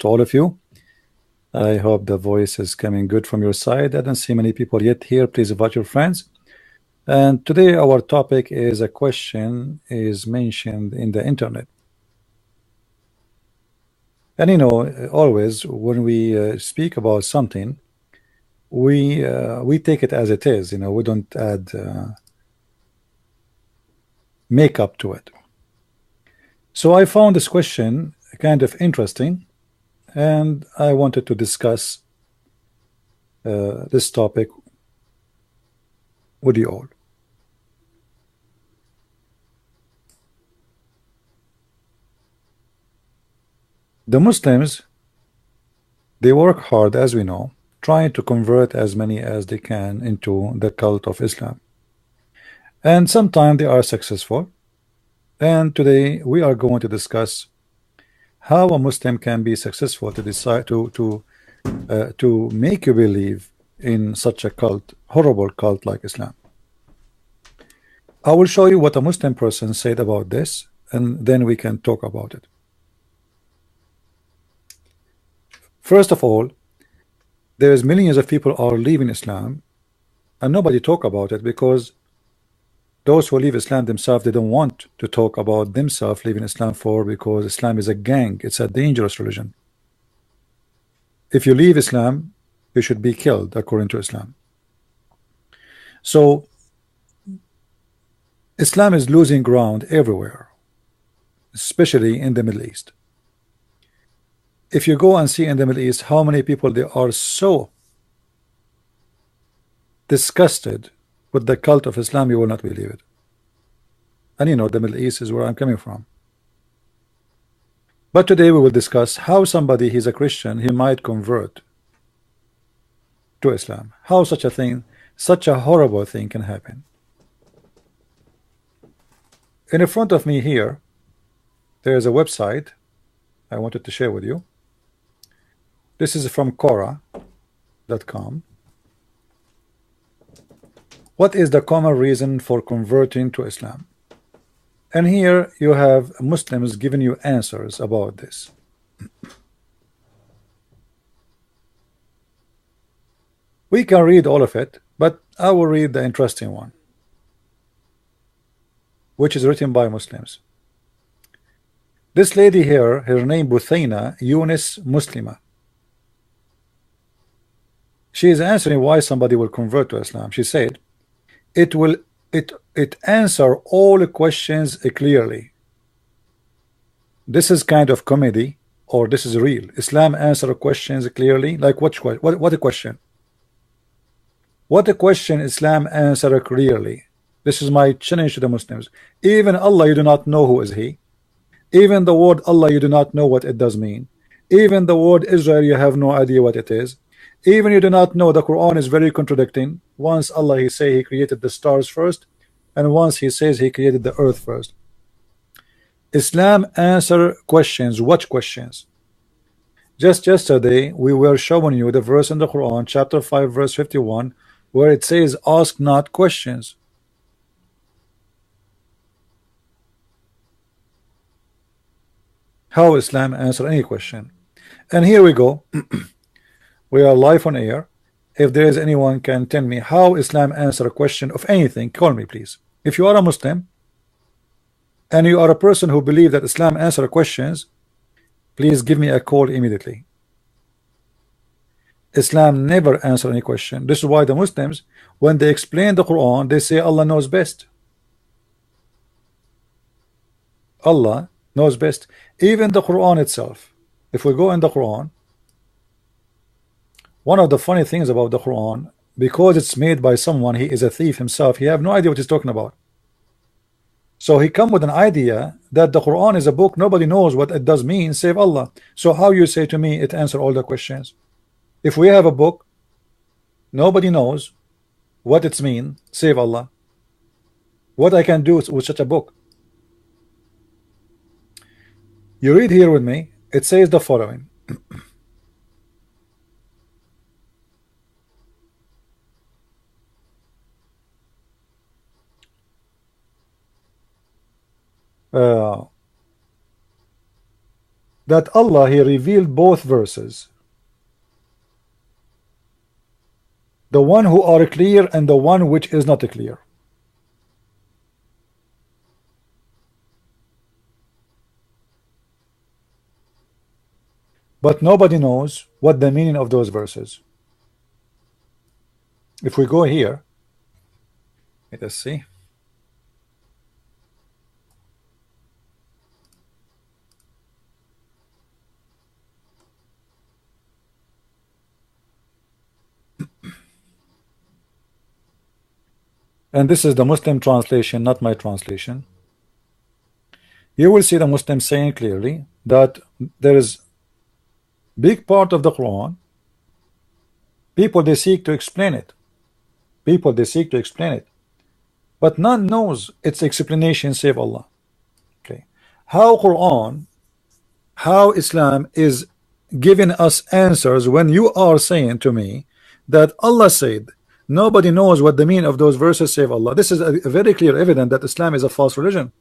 to all of you. I hope the voice is coming good from your side. I don't see many people yet here. Please invite your friends. And today our topic is a question is mentioned in the internet. And you know, always when we speak about something, we take it as it is. You know, we don't add makeup to it. So I found this question kind of interesting, and I wanted to discuss this topic with you all. The Muslims, they work hard, as we know, trying to convert as many as they can into the cult of Islam. And sometimes they are successful. And today we are going to discuss how a Muslim can be successful to decide to make you believe in such a cult, horrible cult like Islam. I will show you what a Muslim person said about this, and then we can talk about it. First of all, there's millions of people are leaving Islam, and nobody talk about it because those who leave Islam themselves, they don't want to talk about themselves leaving Islam because Islam is a gang. It's a dangerous religion. If you leave Islam, you should be killed according to Islam. So Islam is losing ground everywhere, especially in the Middle East. If you go and see in the Middle East how many people they are so disgusted with the cult of Islam, you will not believe it. And you know, the Middle East is where I'm coming from. But today we will discuss how somebody, he's a Christian, he might convert to Islam. How such a thing, such a horrible thing can happen. In front of me here, there is a website I wanted to share with you. This is from Quora.com. What is the common reason for converting to Islam? And here you have Muslims giving you answers about this. We can read all of it, but I will read the interesting one, which is written by Muslims. This lady here, her name Buthaina Yunus Muslima. She is answering why somebody will convert to Islam. She said, it answer all the questions clearly. This is kind of comedy, or this is real. Islam answer questions clearly. Like what a question? What a question Islam answer clearly. This is my challenge to the Muslims. Even Allah, you do not know who is he. Even the word Allah, you do not know what it does mean. Even the word Israel, you have no idea what it is. Even you do not know, the Quran is very contradicting. Once Allah, he say he created the stars first, and once he says he created the earth first. Islam answer questions. What questions? Just yesterday we were showing you the verse in the Quran, chapter 5 verse 51, where it says ask not questions. How Islam answer any question? And here we go. We are live on air. If there is anyone can tell me how Islam answer a question of anything, call me please. If you are a Muslim and you are a person who believe that Islam answer questions, please give me a call immediately. Islam never answer any question. This is why the Muslims, when they explain the Quran, they say Allah knows best. Allah knows best. Even the Quran itself, if we go in the Quran, one of the funny things about the Quran, because it's made by someone, he is a thief himself, he have no idea what he's talking about. So he come with an idea that the Quran is a book, nobody knows what it does mean save Allah. So how you say to me it answer all the questions? If we have a book, nobody knows what it's mean save Allah. What I can do with such a book? You read here with me, it says the following. that Allah he revealed both verses, the one who are clear and the one which is not clear. But nobody knows what the meaning of those verses. If we go here, let us see. And this is the Muslim translation, not my translation. You will see the Muslim saying clearly that there is big part of the Quran, people they seek to explain it. People they seek to explain it. But none knows its explanation save Allah. Okay. How Quran, how Islam is giving us answers when you are saying to me that Allah said nobody knows what the meaning of those verses save Allah. This is a very clear evidence that Islam is a false religion.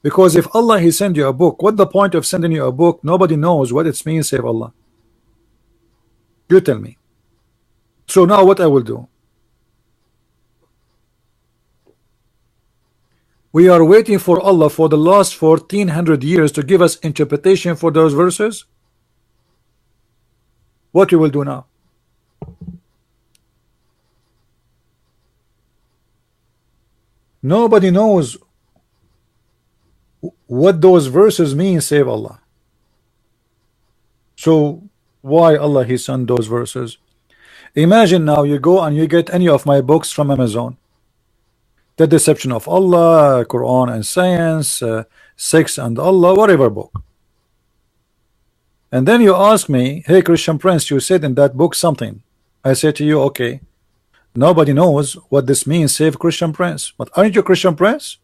Because if Allah he send you a book, what the point of sending you a book? Nobody knows what it means save Allah. You tell me. So now what I will do? We are waiting for Allah for the last 1400 years to give us interpretation for those verses. What we will do now? Nobody knows what those verses mean save Allah. So why Allah he sent those verses? Imagine now you go and you get any of my books from Amazon. The Deception of Allah, Quran and Science, Sex and Allah, whatever book. And then you ask me, hey Christian Prince, you said in that book something. I say to you, okay, nobody knows what this means save Christian Prince. But aren't you Christian Prince?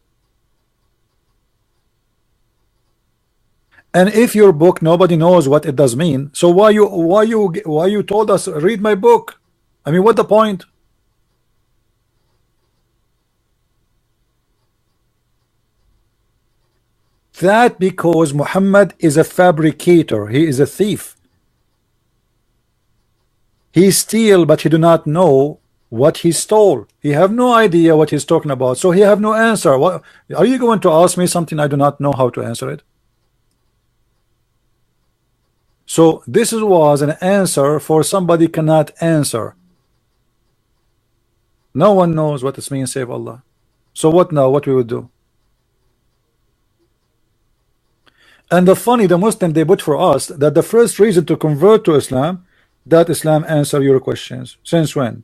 And if your book nobody knows what it does mean, so why you told us read my book? I mean, what the point? That because Muhammad is a fabricator, he is a thief. He steal, but he do not know what he stole. He have no idea what he's talking about, so he have no answer. What are you going to ask me something I do not know how to answer it? So this was an answer for somebody cannot answer. No one knows what this means save Allah. So what now? What we would do? And the Muslim they put for us that the first reason to convert to Islam, that Islam answer your questions. Since when?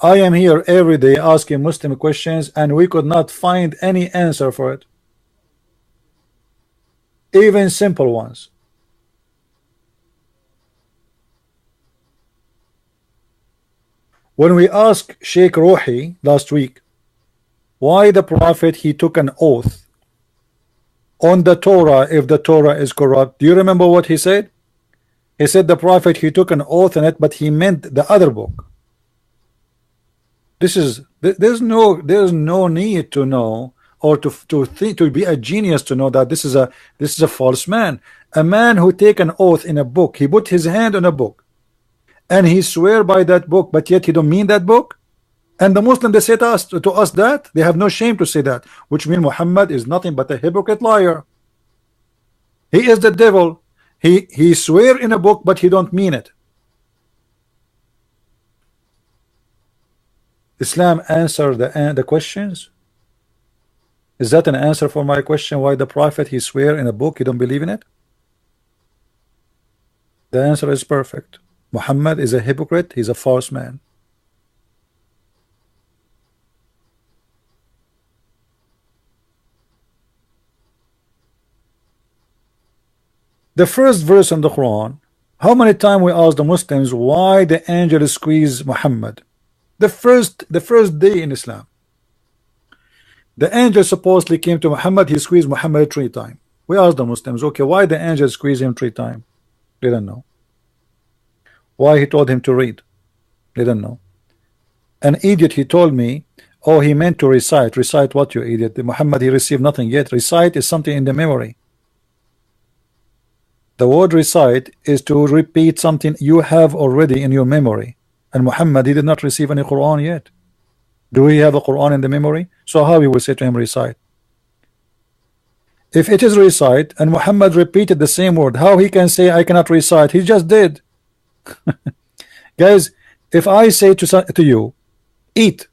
I am here every day asking Muslim questions and we could not find any answer for it. Even simple ones. When we asked Sheikh Ruhi last week why the Prophet he took an oath on the Torah if the Torah is corrupt, do you remember what he said? He said the Prophet he took an oath on it, but he meant the other book. There's no need to know or to be a genius to know that this is a false man. A man who take an oath in a book, he put his hand on a book and he swear by that book, but yet he don't mean that book. And the Muslim they say to us that they have no shame to say that, which means Muhammad is nothing but a hypocrite liar. He is the devil. He swear in a book, but he don't mean it. Islam answer the questions. Is that an answer for my question? Why the Prophet he swear in a book, you don't believe in it? The answer is perfect. Muhammad is a hypocrite. He's a false man. The first verse in the Quran, how many times we ask the Muslims why the angel squeezed Muhammad? The first day in Islam, the angel supposedly came to Muhammad, he squeezed Muhammad 3 times. We asked the Muslims, okay, why the angel squeezed him 3 times? They don't know. Why he told him to read? They don't know. An idiot, he told me, oh, he meant to recite. Recite what, you idiot? Muhammad he received nothing yet. Recite is something in the memory. The word recite is to repeat something you have already in your memory. And Muhammad, he did not receive any Quran yet. Do we have a Quran in the memory? So how we will say to him recite? If it is recite and Muhammad repeated the same word, how he can say I cannot recite? He just did. Guys, if I say to you, eat,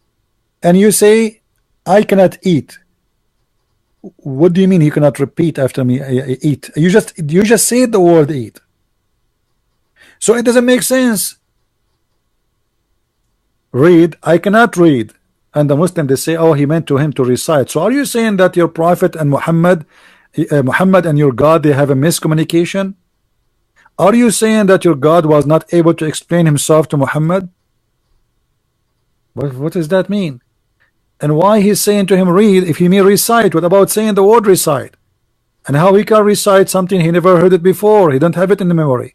and you say I cannot eat, what do you mean you cannot repeat after me? Eat. You just say the word eat. So it doesn't make sense. Read, I cannot read. And the Muslim, they say, oh, he meant to him to recite. So are you saying that your prophet and Muhammad and your God, they have a miscommunication? Are you saying that your God was not able to explain himself to Muhammad? What does that mean? And why he's saying to him read if he may recite? What about saying the word recite? And how he can recite something he never heard it before? He don't have it in the memory.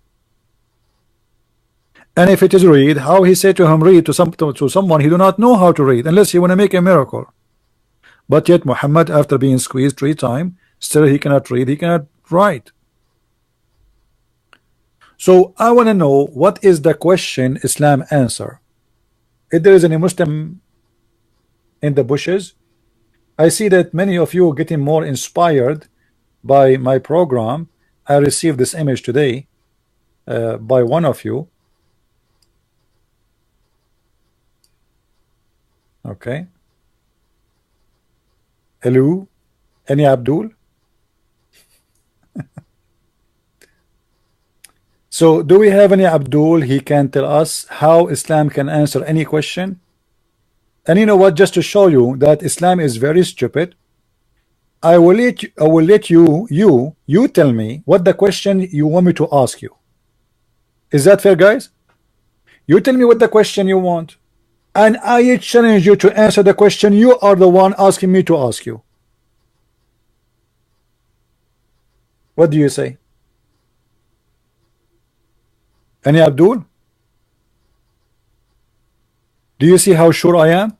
And if it is read, how he said to him read to someone he do not know how to read, unless he want to make a miracle. But yet Muhammad, after being squeezed 3 times, still he cannot read, he cannot write. So I want to know, what is the question Islam answer? If there is any Muslim in the bushes, I see that many of you are getting more inspired by my program. I received this image today by one of you. Okay. Hello, any Abdul? So do we have any Abdul? He can tell us how Islam can answer any question. And you know what, just to show you that Islam is very stupid, I will let you tell me what the question you want me to ask you. Is that fair, guys? You tell me what the question you want, and I challenge you to answer the question you are the one asking me to ask you. What do you say? Any Abdul? Do you see how sure I am?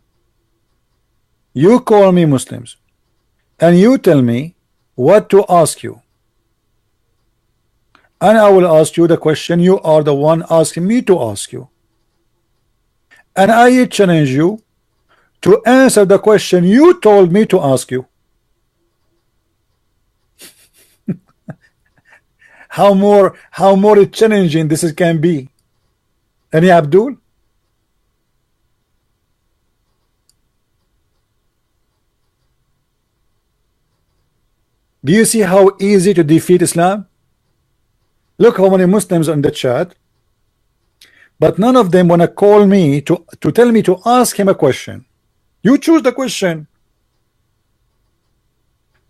You call me Muslims and you tell me what to ask you, and I will ask you the question you are the one asking me to ask you, and I challenge you to answer the question you told me to ask you. How more challenging this can be? Any Abdul? Do you see how easy to defeat Islam? Look how many Muslims on the chat, but none of them want to call me to tell me to ask him a question. You choose the question.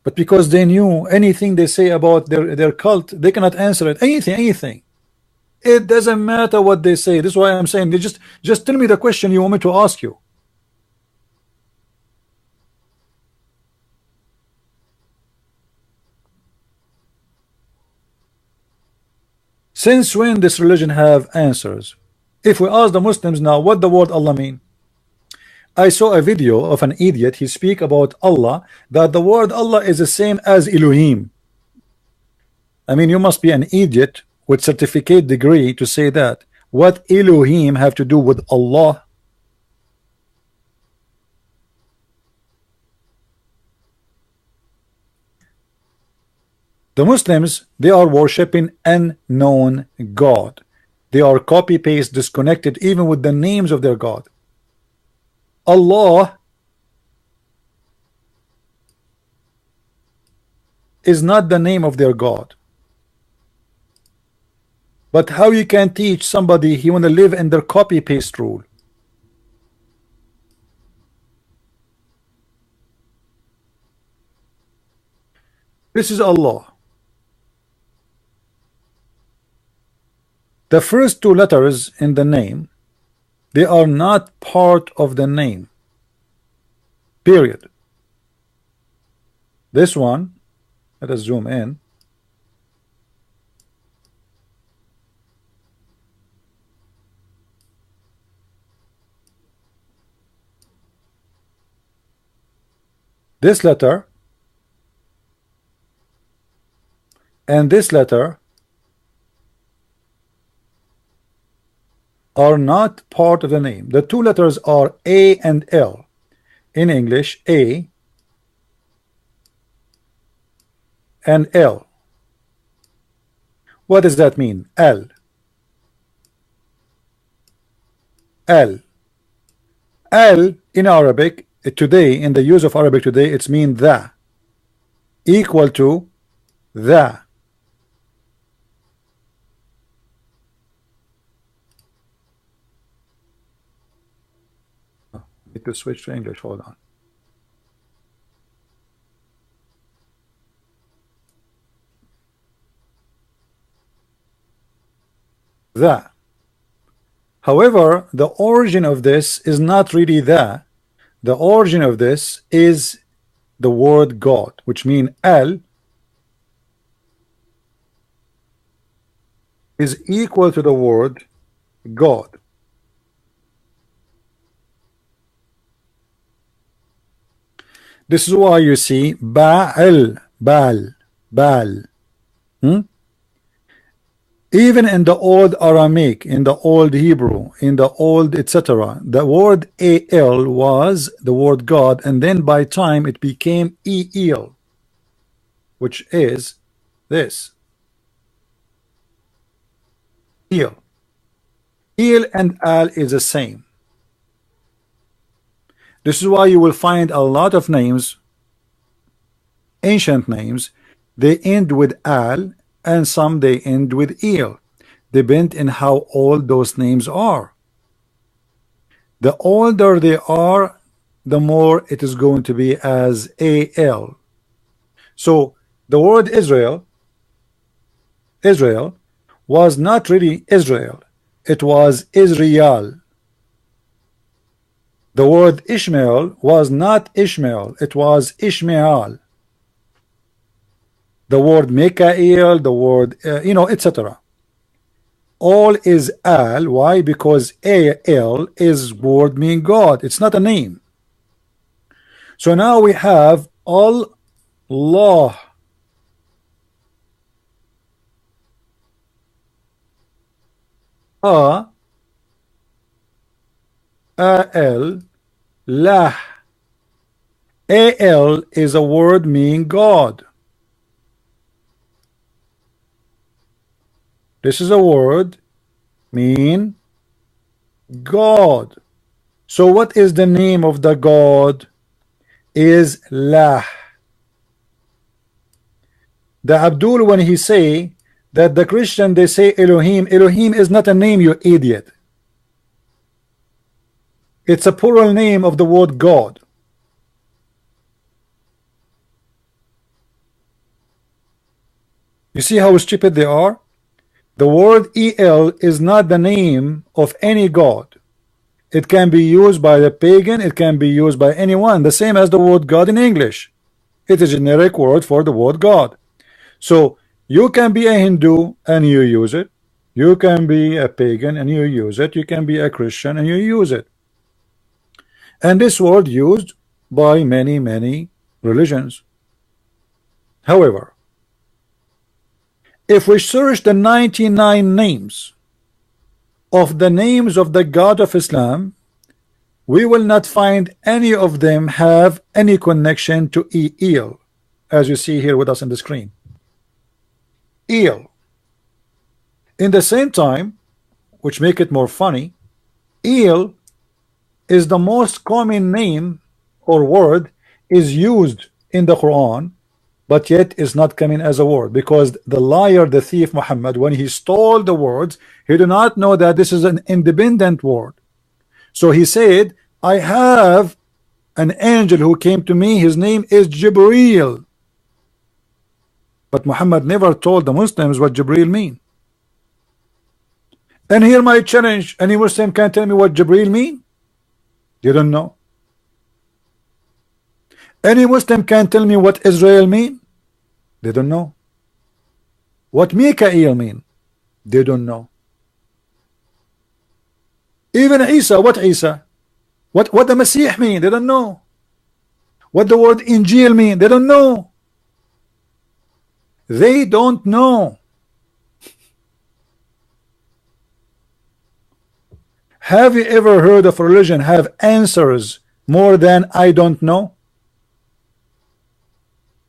But because they knew anything they say about their cult, they cannot answer it. Anything. It doesn't matter what they say. This is why I'm saying, they just tell me the question you want me to ask you. Since when this religion have answers? If we ask the Muslims now what the word Allah mean, I saw a video of an idiot. He speak about Allah, that the word Allah is the same as Elohim. I mean, you must be an idiot with certificate degree to say that. What Elohim have to do with Allah? The Muslims, they are worshipping unknown God. They are copy paste disconnected even with the names of their God. Allah is not the name of their God. But how you can teach somebody he want to live in their copy paste rule? This is Allah. The first 2 letters in the name, they are not part of the name. Period. This one, let us zoom in. This letter and this letter are not part of the name. The two letters are A and L. In English, A and L. What does that mean? L. L. L in Arabic today, in the use of Arabic today, it's mean the, equal to the. Need to switch to English. Hold on. The. However, the origin of this is not really the. The origin of this is the word God, which means L is equal to the word God. This is why you see Ba'al, Bal, Bal. Even in the old Aramaic, in the old Hebrew, in the old etc., the word AL was the word God, and then by time it became EL, which is this. El. El and Al is the same. This is why you will find a lot of names, ancient names, they end with Al, and some they end with El, depend on how old those names are. The older they are, the more it is going to be as AL. So the word Israel was not really Israel, it was Israel. The word Ishmael was not Ishmael, it was Ishmael. The word Mikael, the word etc. All is Al. Why? Because Al is word mean God. It's not a name. So now we have Allah. Al, Lah. Al is a word mean God. This is a word mean God. So what is the name of the God? Is Lah. The Abdul, when he say that the Christian they say Elohim, Elohim is not a name, you idiot. It's a plural name of the word God. You see how stupid they are? The word El is not the name of any God. It can be used by the pagan, it can be used by anyone, the same as the word God in English. It is a generic word for the word God. So you can be a Hindu and you use it. You can be a pagan and you use it. You can be a Christian and you use it. And this word used by many religions. However, if we search the 99 names of the names of the God of Islam, we will not find any of them have any connection to El, as you see here with us on the screen. El. In the same time, which make it more funny, El is the most common name or word is used in the Quran, but yet is not coming as a word, because the liar, the thief Muhammad, when he stole the words, he did not know that this is an independent word. So he said, I have an angel who came to me, his name is Jibreel. But Muhammad never told the Muslims what Jibreel mean. And here my challenge, any Muslim can tell me what Jibreel mean? You don't know. Any Muslim can tell me what Israel mean? They don't know. What Mikael mean? They don't know. Even Isa, what Isa? What the Messiah mean? They don't know. What the word Injil mean? They don't know. They don't know. Have you ever heard of a religion have answers more than I don't know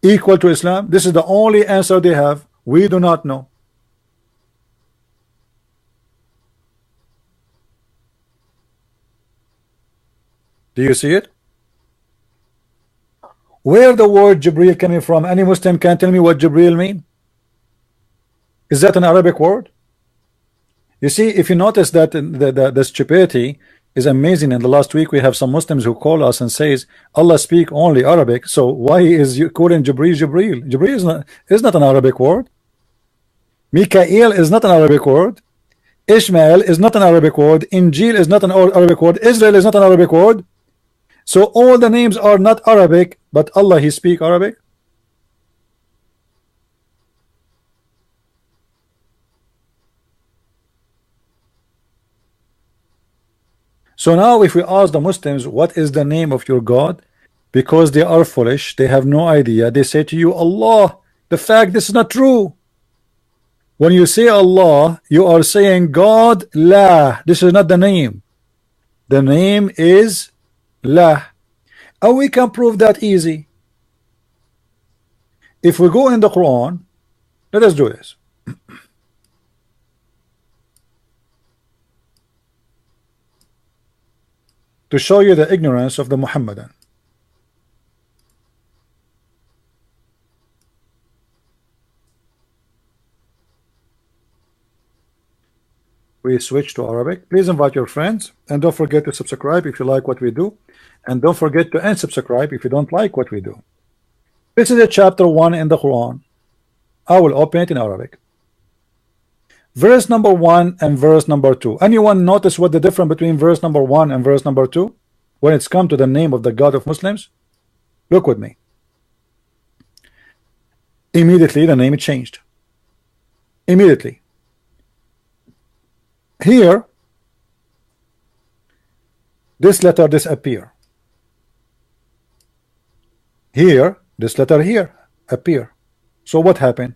equal to Islam? This is the only answer they have. We do not know. Do you see it? Where the word Jibreel coming from? Any Muslim can tell me what Jibreel mean? Is that an Arabic word? You see, if you notice that the stupidity is amazing. In the last week we have some Muslims who call us and says Allah speak only Arabic, so why is you calling Jibreel Jibreel? Jibreel is not an Arabic word. Mikael is not an Arabic word. Ishmael is not an Arabic word. Injil is not an Arabic word. Israel is not an Arabic word. So all the names are not Arabic, but Allah he speak Arabic. So now if we ask the Muslims what is the name of your God, because they are foolish, they have no idea, they say to you Allah. The fact this is not true. When you say Allah, you are saying God La. This is not the name. The name is La. And we can prove that easy. If we go in the Quran, let us do this. To show you the ignorance of the Muhammadan. We switch to Arabic. Please invite your friends and don't forget to subscribe if you like what we do, and don't forget to unsubscribe if you don't like what we do. This is a chapter 1 in the Quran. I will open it in Arabic. Verse number 1 and verse number 2. Anyone notice what the difference between verse number 1 and verse number 2 when it's come to the name of the God of Muslims? Look with me. Immediately the name changed. Immediately. Here this letter disappear. Here this letter here appear. So what happened?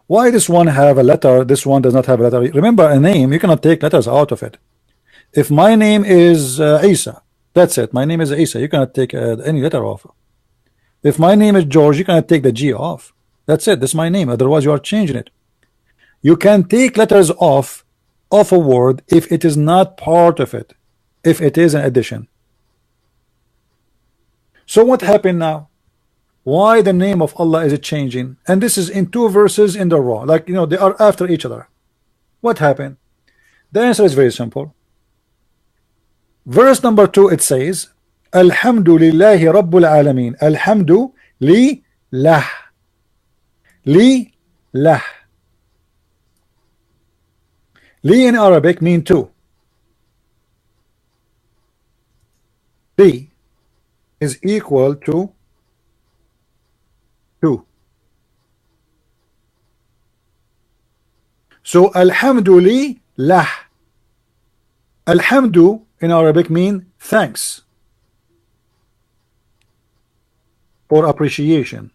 Why this one have a letter, this one does not have a letter? Remember, a name, you cannot take letters out of it. If my name is Isa, that's it. My name is Isa. You cannot take any letter off. If my name is George, you cannot take the G off. That's it. That's my name. Otherwise, you are changing it. You can take letters off a word if it is not part of it, if it is an addition. So what happened now? Why the name of Allah is it changing? And this is in 2 verses in the row, like you know, they are after each other. What happened? The answer is very simple. Verse number 2, it says Alhamdulillahi Rabbil Alameen. Alhamdu li lah. Li lah. Li in Arabic mean two. Li is equal to 2. So alhamdulillah. Alhamdu in Arabic mean thanks or appreciation.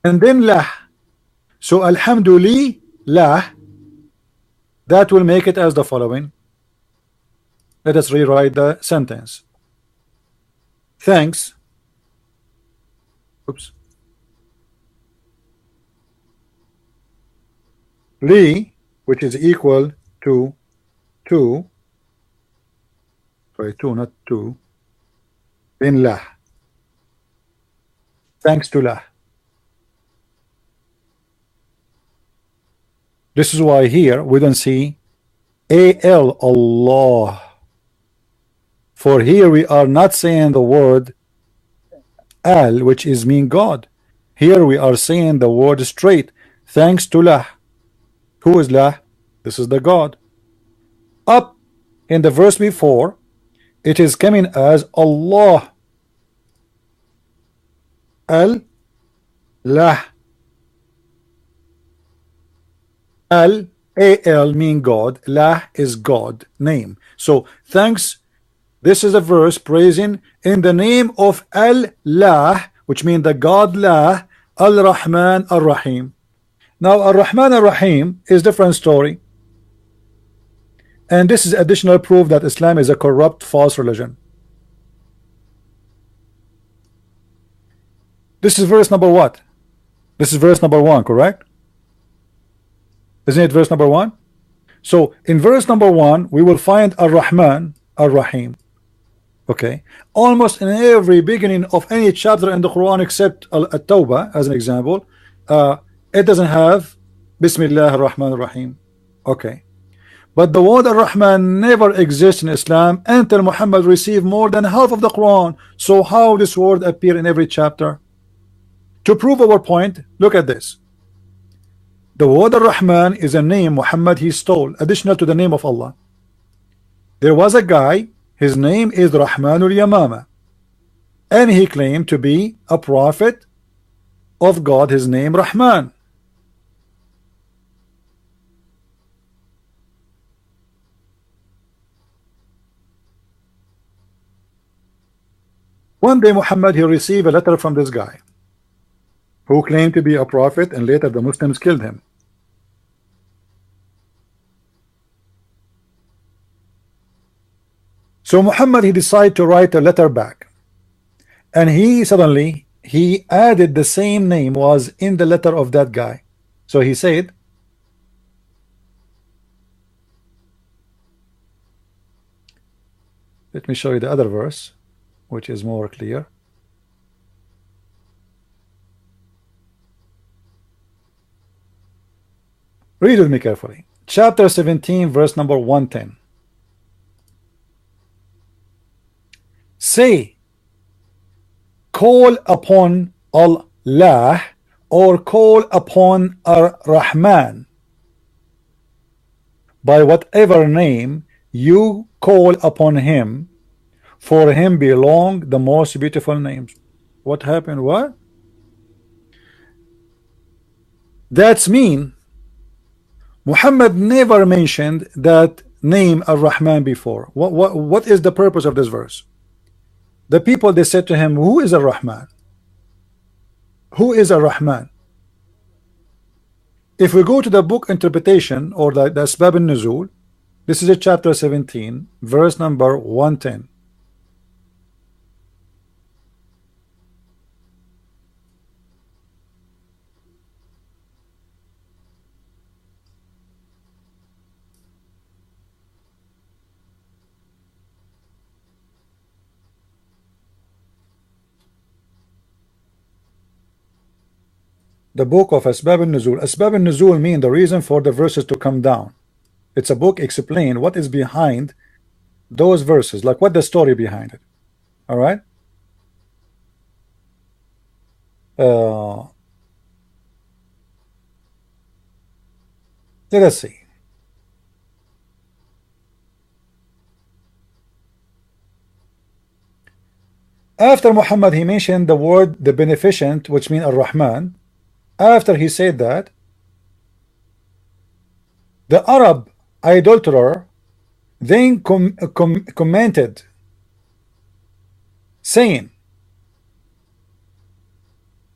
And then lah. So alhamdulillah, that will make it as the following. Let us rewrite the sentence. Thanks. Oops. Li, which is equal to 2. Sorry, 2, not 2. In lah. Thanks to lah. This is why here we don't see al, Allah. For here we are not saying the word al, which is mean God. Here we are saying the word straight. Thanks to lah. Who is lah? This is the God. Up in the verse before, it is coming as Allah. Al lah. Al mean God. Lah is God name. So thanks. This is a verse praising in the name of Allah, which means the God La, Al-Rahman, Ar-Rahim. Now Ar-Rahman Ar-Rahim is different story, and this is additional proof that Islam is a corrupt, false religion. This is verse number what? This is verse number 1, correct? Isn't it verse number 1? So in verse number 1 we will find Ar-Rahman Ar-Rahim. Okay, almost in every beginning of any chapter in the Quran except At-Tawbah as an example, it doesn't have Bismillah Ar-Rahman Ar-Rahim. Okay, but the word Ar-Rahman never exists in Islam until Muhammad received more than half of the Quran. So how this word appear in every chapter? To prove our point, look at this. The word Ar-Rahman is a name Muhammad he stole, additional to the name of Allah. There was a guy, his name is Rahmanul Yamama, and he claimed to be a prophet of God, his name Rahman. One day Muhammad he received a letter from this guy who claimed to be a prophet, and later the Muslims killed him. So Muhammad he decided to write a letter back, and he suddenly added the same name was in the letter of that guy. So he said, let me show you the other verse which is more clear. Read with me carefully. Chapter 17 verse number 110. Say, call upon Allah or call upon Ar-Rahman by whatever name you call upon him, for him belong the most beautiful names. What happened? What? That's mean Muhammad never mentioned that name Ar-Rahman before. What is the purpose of this verse? The people, they said to him, who is Ar-Rahman? Who is Ar-Rahman? If we go to the book interpretation or the Asbab al-Nuzul, this is a chapter 17 verse number 110. The book of Asbab al-Nuzul. Asbab al-Nuzul mean the reason for the verses to come down. It's a book explain what is behind those verses, like what the story behind it. All right. Let us see. After Muhammad he mentioned the word the beneficent, which means Ar-Rahman. After he said that, the Arab idolater then commented, saying,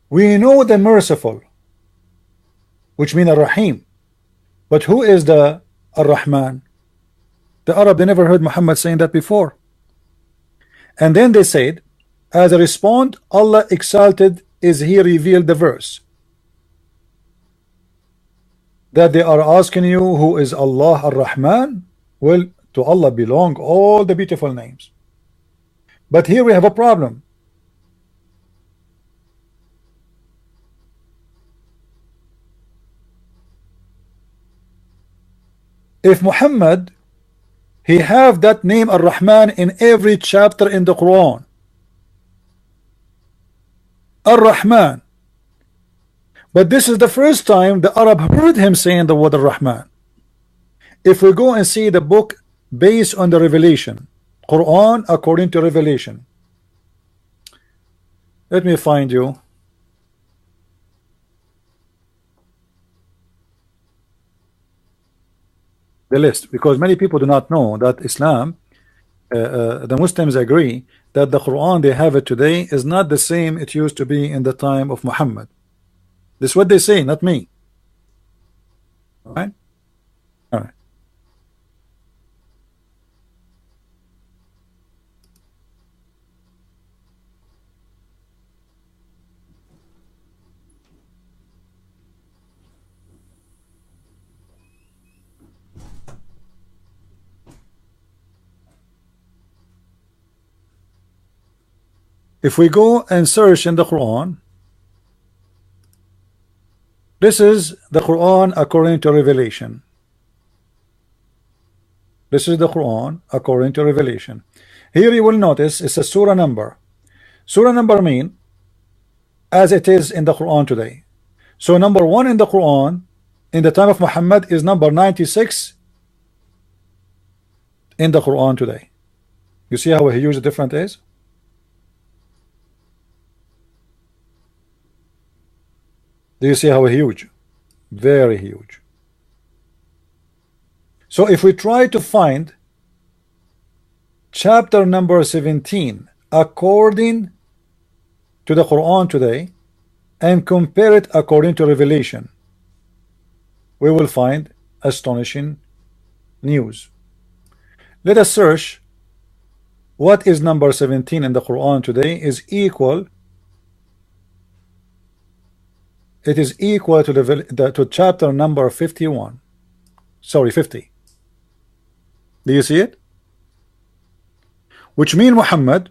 we know the merciful, which means Ar-Rahim, but who is the Ar-Rahman? The Arab, they never heard Muhammad saying that before. And then they said, as a response, Allah exalted is he revealed the verse that they are asking you who is Allah Ar-Rahman. Well, to Allah belong all the beautiful names. But here we have a problem. If Muhammad he have that name Ar-Rahman in every chapter in the Quran, Ar-Rahman, but this is the first time the Arab heard him saying the word Ar-Rahman. If we go and see the book based on the revelation, Quran according to revelation, let me find you the list, because many people do not know that Islam, the Muslims agree that the Quran they have it today is not the same it used to be in the time of Muhammad. This is what they say, not me. Right? All right. If we go and search in the Quran, this is the Quran according to Revelation. This is the Quran according to Revelation. Here you will notice it's a surah number. Surah number mean as it is in the Quran today. So number 1 in the Quran in the time of Muhammad is number 96 in the Quran today. You see how huge the difference is? Do you see how huge? Very huge. So if we try to find chapter number 17 according to the Quran today and compare it according to Revelation, we will find astonishing news. Let us search what is number 17 in the Quran today is equal. It is equal to to chapter number 51. Sorry, 50. Do you see it? Which mean Muhammad,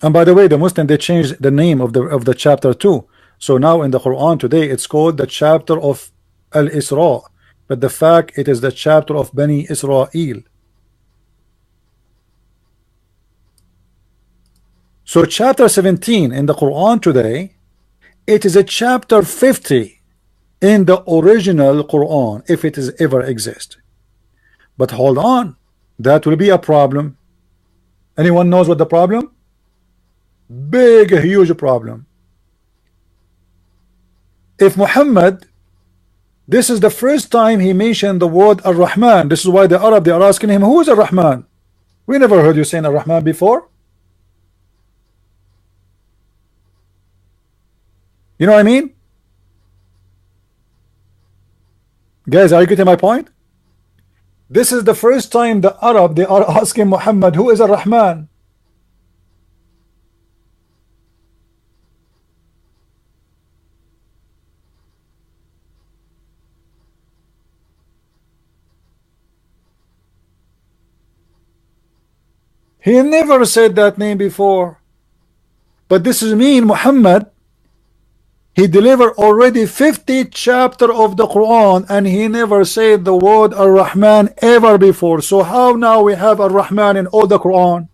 and by the way, the Muslim they changed the name of the chapter too. So now in the Quran today it's called the chapter of Al-Isra, but the fact it is the chapter of Bani Israel. So chapter 17 in the Quran today, it is a chapter 50 in the original Quran, if it is ever exist. But hold on, that will be a problem. Anyone knows what the problem? Big, huge problem. If Muhammad, this is the first time he mentioned the word Ar-Rahman, this is why the Arab, they are asking him, who is Ar-Rahman? We never heard you saying Ar-Rahman before. You know what I mean? Guys, are you getting my point? This is the first time the Arab, they are asking Muhammad, who is Ar-Rahman? He never said that name before. But this is mean Muhammad, he delivered already 50 chapter of the Quran and he never said the word Ar-Rahman ever before. So how now we have Ar-Rahman in all the Quran?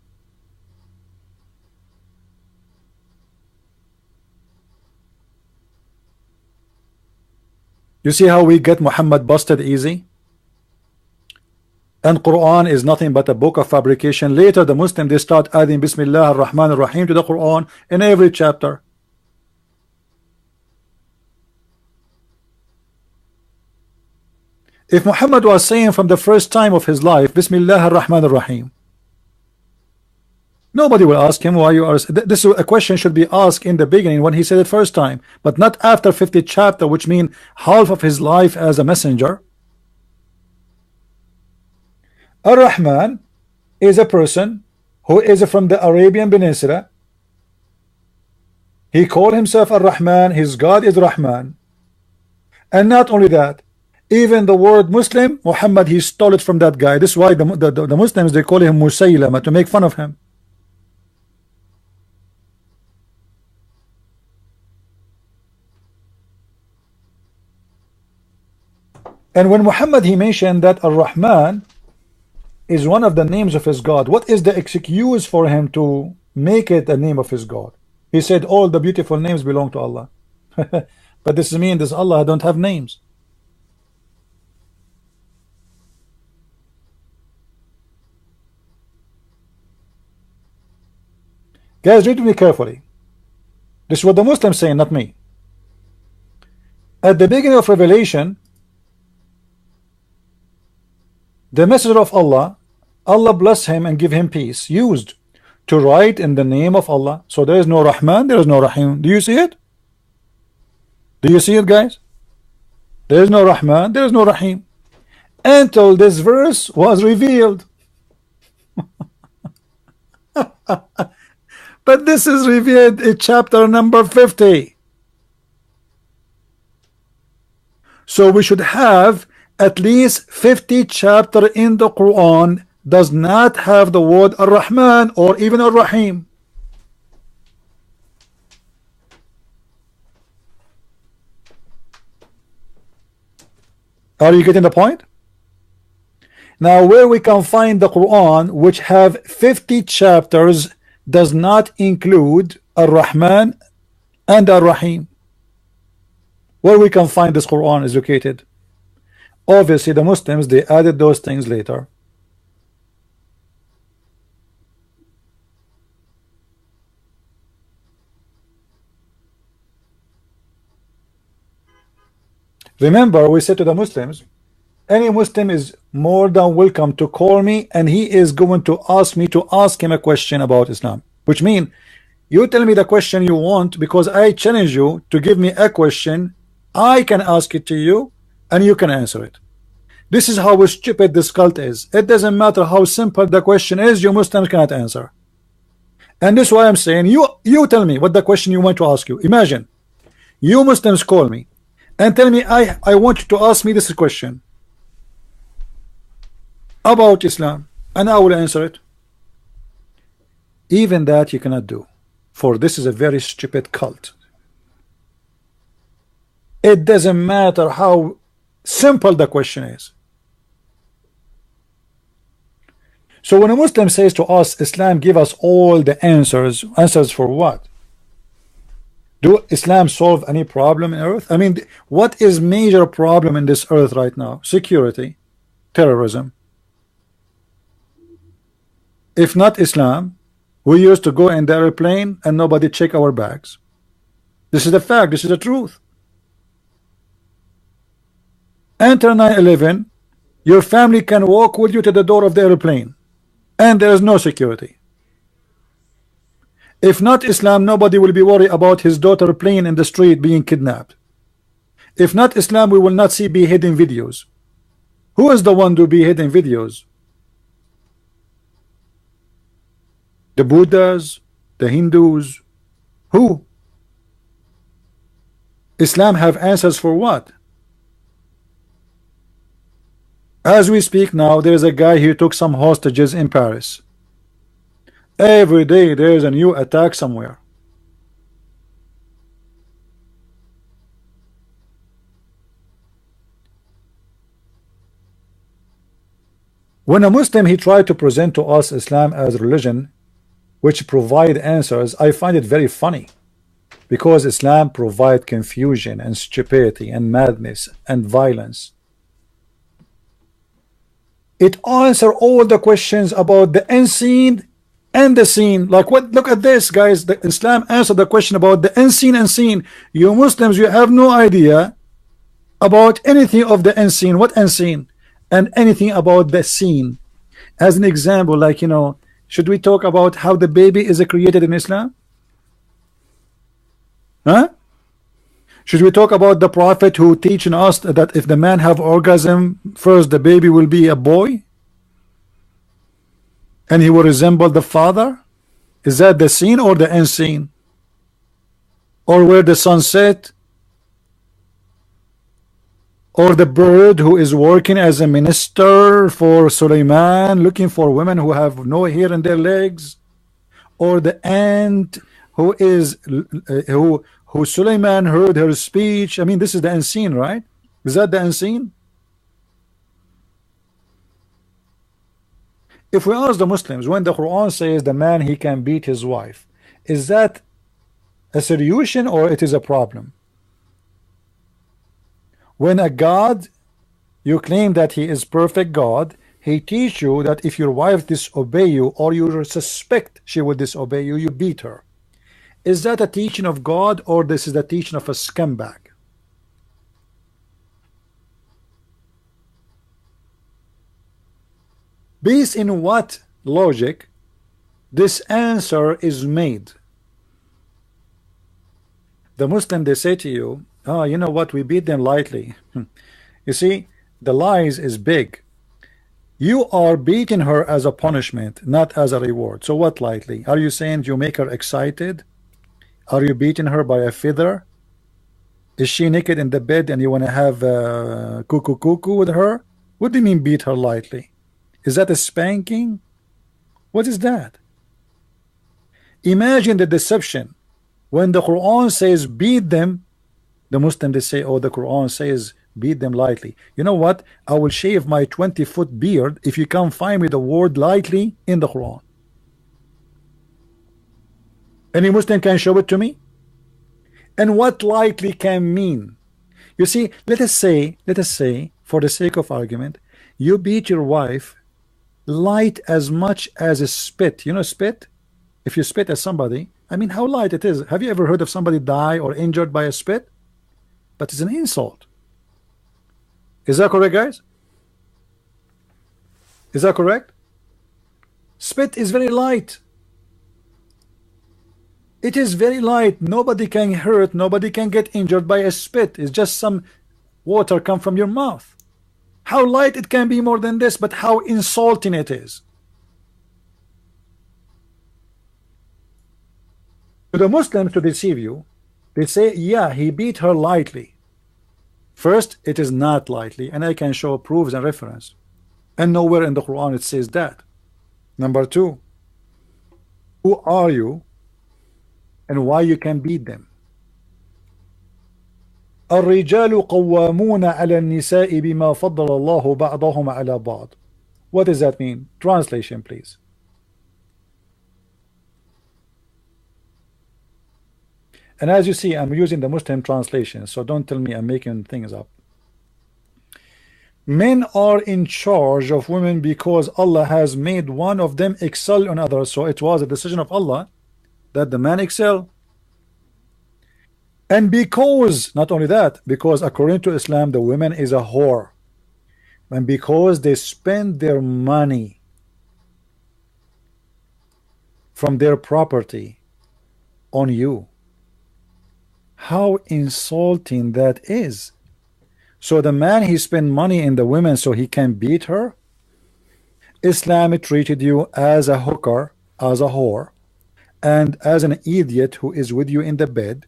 You see how we get Muhammad busted easy? And Quran is nothing but a book of fabrication. Later the Muslim they start adding Bismillah ar-Rahman ar-Rahim to the Quran in every chapter. If Muhammad was saying from the first time of his life Bismillah ar-Rahman ar-Rahim, nobody will ask him why you are. This is a question should be asked in the beginning when he said it first time, but not after 50 chapter, which mean half of his life as a messenger. Ar-Rahman is a person who is from the Arabian Peninsula. He called himself Ar-Rahman, his God is Rahman. And not only that, even the word Muslim, Muhammad, he stole it from that guy. This is why the Muslims, they call him Musaylama, to make fun of him. And when Muhammad, he mentioned that Ar-Rahman is one of the names of his God, what is the excuse for him to make it a name of his God? He said all the beautiful names belong to Allah. But this means this Allah don't have names. Guys, read me carefully. This is what the Muslims saying, not me. At the beginning of Revelation, the messenger of Allah, Allah bless him and give him peace, used to write in the name of Allah. So there is no Rahman, there is no Rahim. Do you see it? Do you see it, guys? There is no Rahman, there is no Rahim until this verse was revealed. But this is revealed in chapter number 50. So we should have at least 50 chapter in the Quran does not have the word Ar-Rahman or even Ar-Rahim. Are you getting the point? Now where we can find the Quran which have 50 chapters does not include Ar-Rahman and Ar-Rahim. Where we can find this Quran is located. Obviously the Muslims, they added those things later. Remember, we said to the Muslims, any Muslim is more than welcome to call me, and he is going to ask me to ask him a question about Islam. Which means, you tell me the question you want, because I challenge you to give me a question, I can ask it to you, and you can answer it. This is how stupid this cult is. It doesn't matter how simple the question is, you Muslims cannot answer. And this is why I'm saying, you tell me what the question you want to ask you. Imagine, you Muslims call me, and tell me I want you to ask me this question about Islam, and I will answer it. Even that you cannot do, for this is a very stupid cult. It doesn't matter how simple the question is. So when a Muslim says to us, Islam give us all the answers for what? Do Islam solve any problem in earth? I mean, what is major problem in this earth right now? Security, terrorism. If not Islam, we used to go in the airplane and nobody check our bags. This is the fact, this is the truth. Enter 9/11, your family can walk with you to the door of the airplane and there is no security. If not Islam, nobody will be worried about his daughter playing in the street being kidnapped. If not Islam, we will not see beheading videos. Who is the one to beheading videos? The Buddhas, the Hindus, who? Islam have answers for what? As we speak now, there is a guy who took some hostages in Paris. Every day there is a new attack somewhere. When a Muslim he tried to present to us Islam as religion which provide answers, I find it very funny, because Islam provide confusion and stupidity and madness and violence. It answer all the questions about the unseen and the seen. Like what? Look at this, guys. The Islam answered the question about the unseen and seen. You Muslims, you have no idea about anything of the unseen. What unseen? And anything about the seen. As an example, like, you know, should we talk about how the baby is created in Islam? Huh? Should we talk about the prophet who teaching us that if the man have orgasm, first the baby will be a boy? And he will resemble the father? Is that the seen or the unseen? Or where the sun set? Or the bird who is working as a minister for Suleiman, looking for women who have no hair in their legs? Or the ant who is who Suleiman heard her speech? I mean, this is the unseen, right? Is that the unseen? If we ask the Muslims, when the Quran says the man he can beat his wife, is that a solution or it is a problem? When a God, you claim that he is perfect God, he teach you that if your wife disobey you or you suspect she will disobey you, you beat her. Is that a teaching of God or this is the teaching of a scumbag? Based in what logic this answer is made? The Muslim, they say to you, Oh, you know what? We beat them lightly. You see, the lies is big. You are beating her as a punishment, not as a reward. So what lightly? Are you saying you make her excited? Are you beating her by a feather? Is she naked in the bed and you want to have cuckoo cuckoo with her? What do you mean beat her lightly? Is that a spanking? What is that? Imagine the deception. When the Quran says beat them, the Muslims they say, oh, the Quran says beat them lightly. You know what? I will shave my 20-foot beard if you can find me the word lightly in the Quran. Any Muslim can show it to me? And what lightly can mean? You see, let us say, for the sake of argument, you beat your wife light as much as a spit. You know spit? If you spit at somebody, I mean, how light it is. Have you ever heard of somebody die or injured by a spit? But it's an insult. Is that correct, guys? Is that correct? Spit is very light. It is very light. Nobody can hurt, nobody can get injured by a spit. It's just some water come from your mouth. How light it can be more than this, but how insulting it is. To the Muslims, to deceive you, they say, yeah, he beat her lightly. First, it is not lightly, and I can show proofs and reference. And nowhere in the Quran it says that. Number two, who are you and why you can beat them? الرجال قوامون على النساء بما فضل الله بعضهم على بعض. What does that mean? Translation, please. And as you see, I'm using the Muslim translation, so don't tell me I'm making things up. Men are in charge of women because Allah has made one of them excel on others. So it was a decision of Allah that the man excel. And because, not only that, because according to Islam, the woman is a whore. And because they spend their money from their property on you. How insulting that is. So the man, he spent money in the women so he can beat her. Islam treated you as a hooker, as a whore, and as an idiot who is with you in the bed.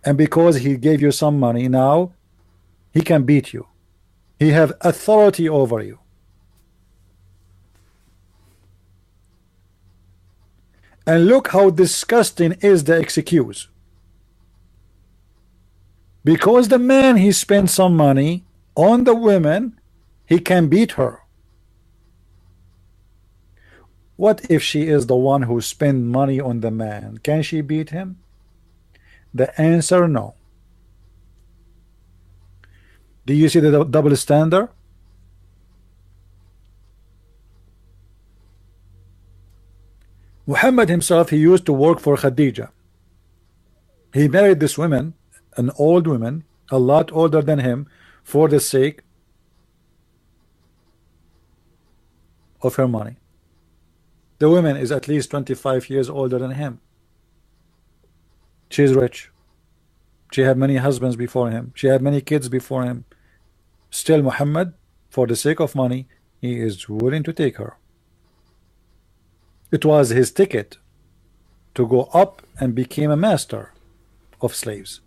And because he gave you some money, now he can beat you. He have authority over you. And look how disgusting is the excuse. Because the man, he spent some money on the women, he can beat her. What if she is the one who spent money on the man? Can she beat him? The answer, no. Do you see the double standard? Muhammad himself, he used to work for Khadija. He married this woman, an old woman, a lot older than him, for the sake of her money. The woman is at least 25 years older than him. She is rich. She had many husbands before him. She had many kids before him. Still Muhammad, for the sake of money, he is willing to take her. It was his ticket to go up and became a master of slaves.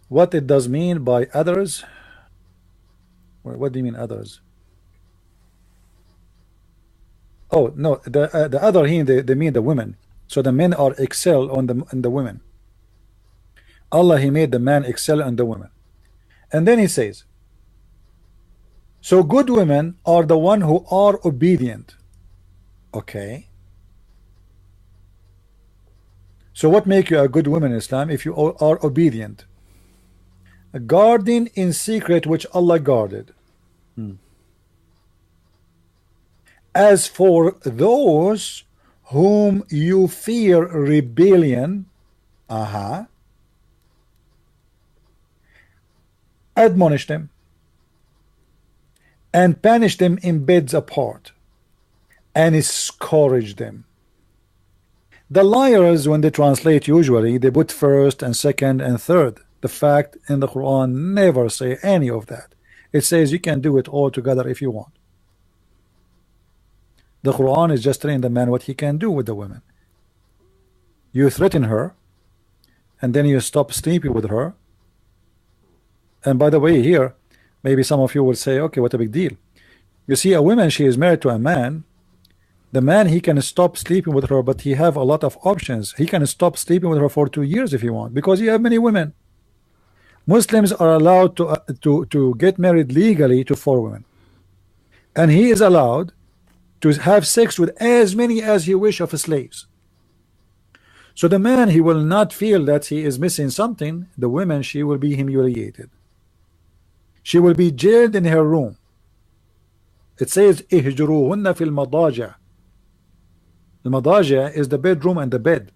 What it does mean by others? What do you mean others? Oh no, the other here they mean the women. So the men are excel on the women. Allah, he made the man excel on the women. And then he says, so good women are the one who are obedient. Okay. So what make you a good woman in Islam? If you are obedient, guarding in secret which Allah guarded. As for those whom you fear rebellion, admonish them and punish them in beds apart and scourge them. The liars, when they translate, usually they put first and second and third. The fact in the Quran never say any of that. It says you can do it all together if you want. The Quran is just telling the man what he can do with the women. You threaten her, and then you stop sleeping with her. And by the way, here, maybe some of you will say, okay, what a big deal. You see, a woman, she is married to a man. The man, he can stop sleeping with her, but he have a lot of options. He can stop sleeping with her for 2 years if he want, because he have many women. Muslims are allowed to get married legally to 4 women, and he is allowed to have sex with as many as he wish of slaves. So the man, he will not feel that he is missing something. The woman, she will be humiliated. She will be jailed in her room. It says ihjuruhunna fil madaja. The madaja is the bedroom and the bed.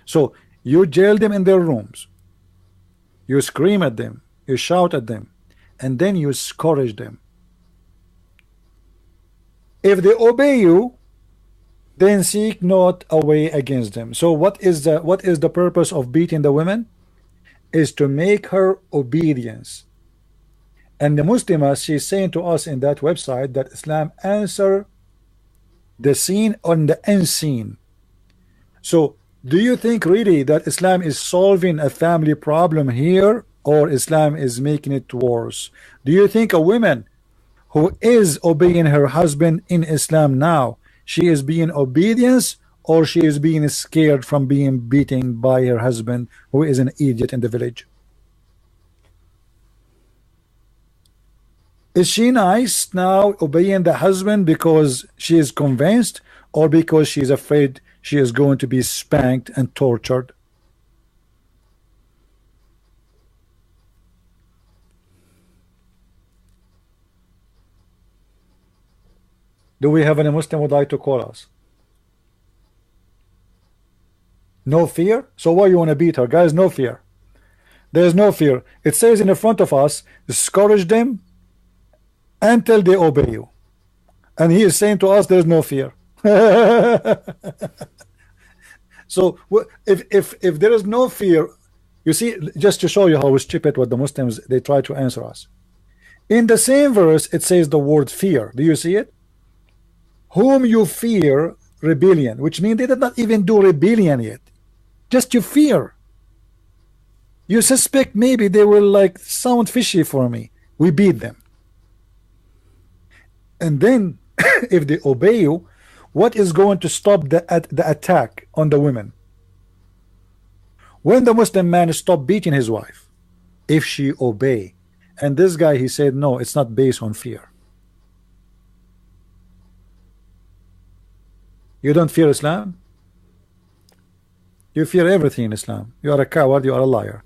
So you jail them in their rooms. You scream at them, you shout at them, and then you scourge them. If they obey you, then seek not a way against them. So what is the purpose of beating the women? Is to make her obedience. And the Muslimah, she's saying to us in that website that Islam answer the seen on the unseen. So do you think really that Islam is solving a family problem here, or Islam is making it worse? Do you think a woman who is obeying her husband in Islam now, she is being obedience, or she is being scared from being beaten by her husband, who is an idiot in the village? Is she nice now, obeying the husband because she is convinced, or because she is afraid she is going to be spanked and tortured? Do we have any Muslim who would like to call us? No fear? So why you want to beat her? Guys, no fear. There is no fear. It says in the front of us, discourage them until they obey you. And he is saying to us, there is no fear. So if there is no fear, you see, just to show you how stupid what the Muslims, they try to answer us. In the same verse, it says the word fear. Do you see it? Whom you fear, rebellion, which means they did not even do rebellion yet. Just you fear. You suspect maybe they will like sound fishy for me. We beat them. And then if they obey you, what is going to stop the attack on the women? When the Muslim man stop beating his wife, if she obey. And this guy, he said, no, it's not based on fear. You don't fear Islam? You fear everything in Islam. You are a coward, you are a liar.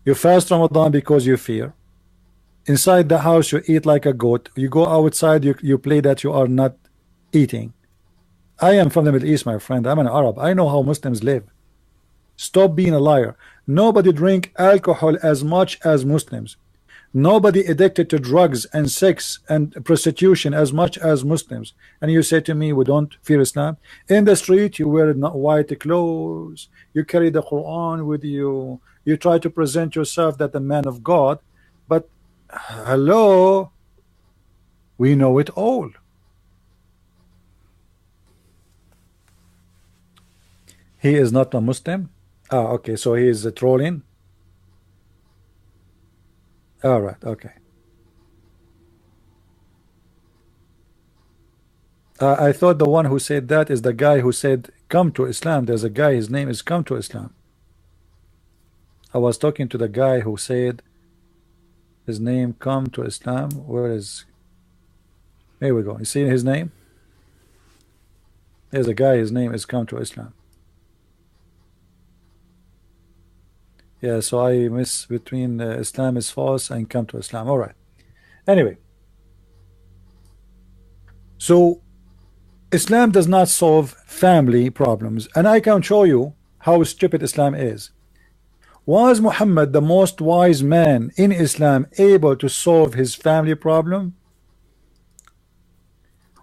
You fast Ramadan because you fear. Inside the house you eat like a goat. You go outside, you play that you are not eating. I am from the Middle East, my friend. I'm an Arab. I know how Muslims live. Stop being a liar. Nobody drink alcohol as much as Muslims. Nobody addicted to drugs and sex and prostitution as much as Muslims. And you say to me, we don't fear Islam? In the street, you wear not white clothes. You carry the Quran with you. You try to present yourself that the man of God. But hello, we know it all. He is not a Muslim. Ah, okay, so he is trolling. All right, okay. I thought the one who said that is the guy who said come to Islam. There's a guy, his name is Come to Islam. I was talking to the guy who said his name Come to Islam. Where is, here we go. You see his name? There's a guy, his name is Come to Islam. Yeah, so I miss between Islam is false and Come to Islam. All right. Anyway, so Islam does not solve family problems, and I can show you how stupid Islam is. Was Muhammad, the most wise man in Islam, able to solve his family problem?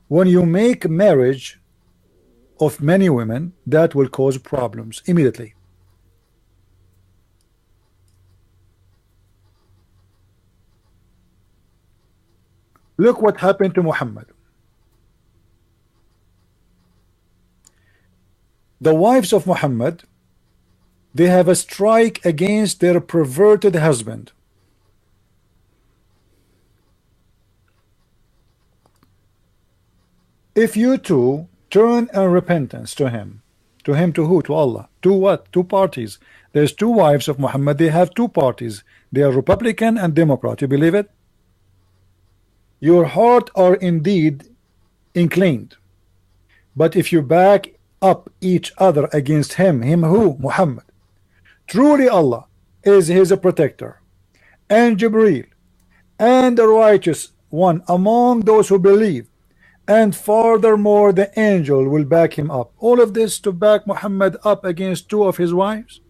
When you make marriage of many women that will cause problems immediately. Look what happened to Muhammad. The wives of Muhammad, they have a strike against their perverted husband. If you two turn in repentance to him to who? To Allah. To what? Two parties. There's two wives of Muhammad. They have two parties. They are Republican and Democrat. You believe it? Your heart are indeed inclined, but if you back up each other against him who? Muhammad. Truly Allah is his protector, and Jibreel, and the righteous one among those who believe, and furthermore the angel will back him up. All of this to back Muhammad up against two of his wives.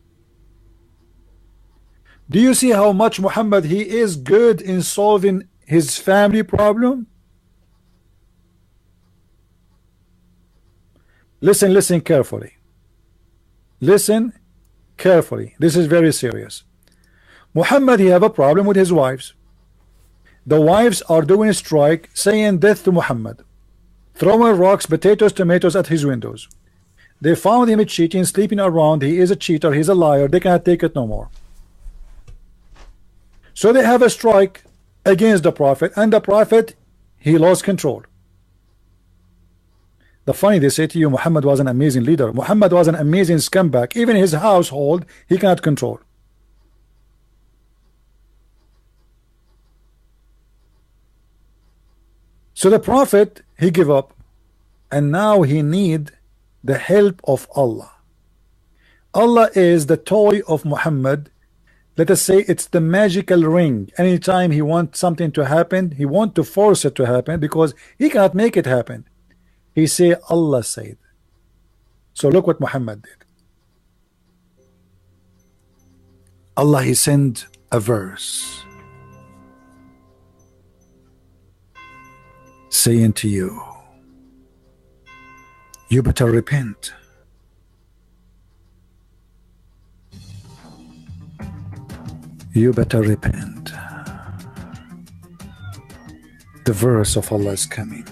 Do you see how much Muhammad he is good in solving his family problem? Listen carefully. Listen carefully. This is very serious. Muhammad, he have a problem with his wives. The wives are doing a strike, saying death to Muhammad, throwing rocks, potatoes, tomatoes at his windows. They found him cheating, sleeping around. He is a cheater. He's a liar. They cannot take it no more. So they have a strike against the Prophet, and the Prophet, he lost control. The funny, they say to you, Muhammad was an amazing leader. Muhammad was an amazing scumbag. Even his household, he cannot control. So the Prophet, he give up, and now he need the help of Allah. Allah is the toy of Muhammad. Let us say it's the magical ring. Anytime he wants something to happen, he want to force it to happen because he cannot make it happen. He say Allah said. So look what Muhammad did. Allah, he sent a verse saying to you, you better repent. You better repent. The verse of Allah is coming.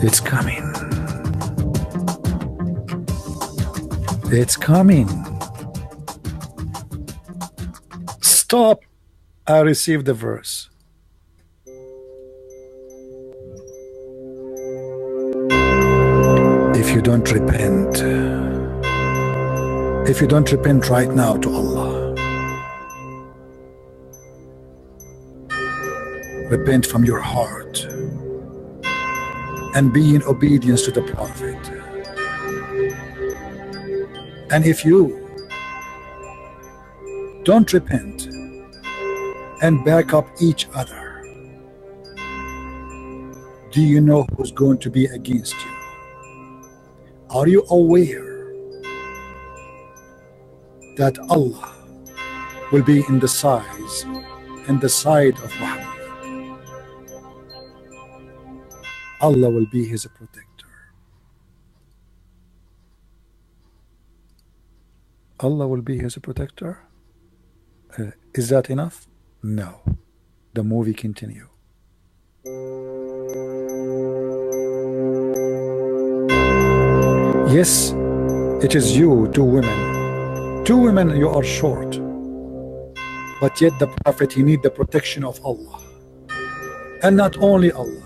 It's coming. It's coming. Stop. I received the verse. If you don't repent, if you don't repent right now to Allah, repent from your heart and be in obedience to the Prophet. And if you don't repent and back up each other, do you know who's going to be against you? Are you aware that Allah will be in the size and the side of Muhammad? Allah will be his protector. Allah will be his protector. Is that enough? No. The movie continue. Yes, it is you, two women. Two women, you are short. But yet the Prophet, he need the protection of Allah. And not only Allah,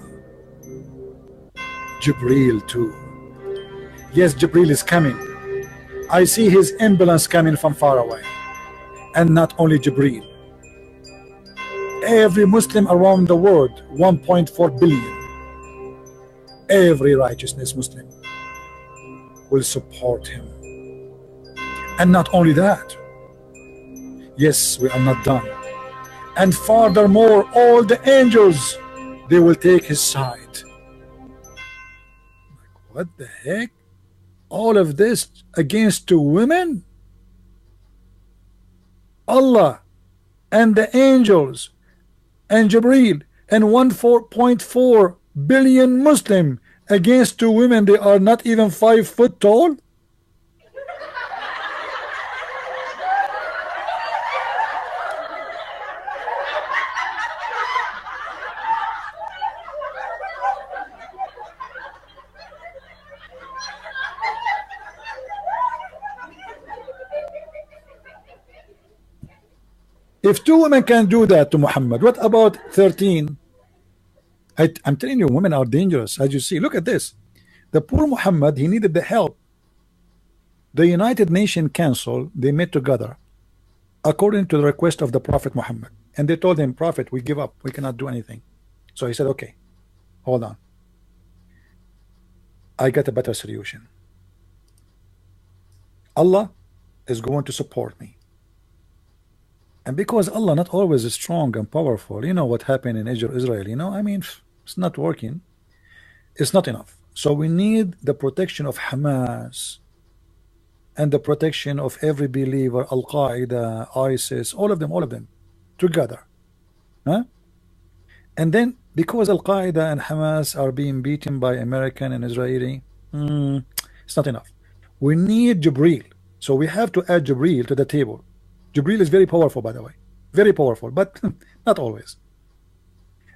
Jibreel too. Yes, Jibreel is coming. I see his ambulance coming from far away. And not only Jibreel. Every Muslim around the world, 1.4 billion, every righteousness Muslim will support him. And not only that, yes, we are not done. And furthermore, all the angels, they will take his side. What the heck? All of this against two women? Allah and the angels and Jibreel and 1.4 billion Muslim against two women, they are not even 5 foot tall. If two women can do that to Muhammad, what about 13? I'm telling you, women are dangerous. As you see, look at this. The poor Muhammad, he needed the help. The United Nations Council, they met together according to the request of the Prophet Muhammad, and they told him, Prophet, we give up, we cannot do anything. So he said, okay, hold on, I got a better solution. Allah is going to support me. And because Allah not always is strong and powerful, you know what happened in Israel, you know, I mean, it's not working, it's not enough. So we need the protection of Hamas and the protection of every believer, Al-Qaeda, ISIS, all of them together, huh? And then because Al-Qaeda and Hamas are being beaten by American and Israeli, it's not enough. We need Jibril. So we have to add Jibril to the table. Jibril is very powerful, by the way, very powerful, but not always.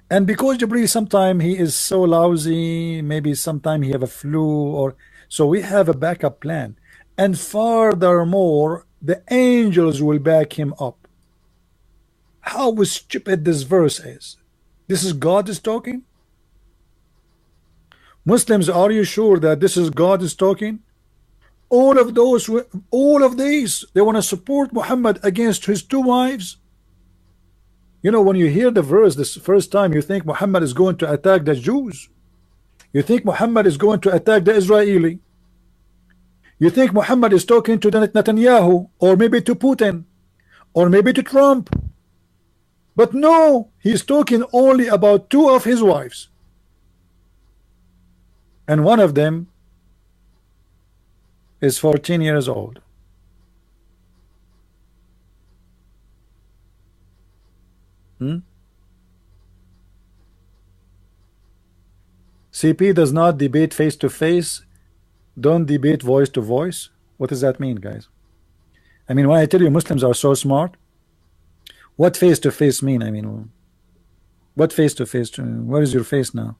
And because Jibril sometimes he is so lousy, maybe sometimes he have a flu, or so we have a backup plan. And furthermore, the angels will back him up. How stupid this verse is. This is God is talking. Muslims, are you sure that this is God is talking? All of these, they want to support Muhammad against his two wives. You know, when you hear the verse this first time, you think Muhammad is going to attack the Jews. You think Muhammad is going to attack the Israeli. You think Muhammad is talking to Netanyahu, or maybe to Putin, or maybe to Trump. But no, he's talking only about two of his wives. And one of them is 14 years old. CP does not debate face to face. Don't debate voice to voice. What does that mean, guys? I mean, when I tell you Muslims are so smart, what face to face mean? I mean, what face to face? Where is your face now?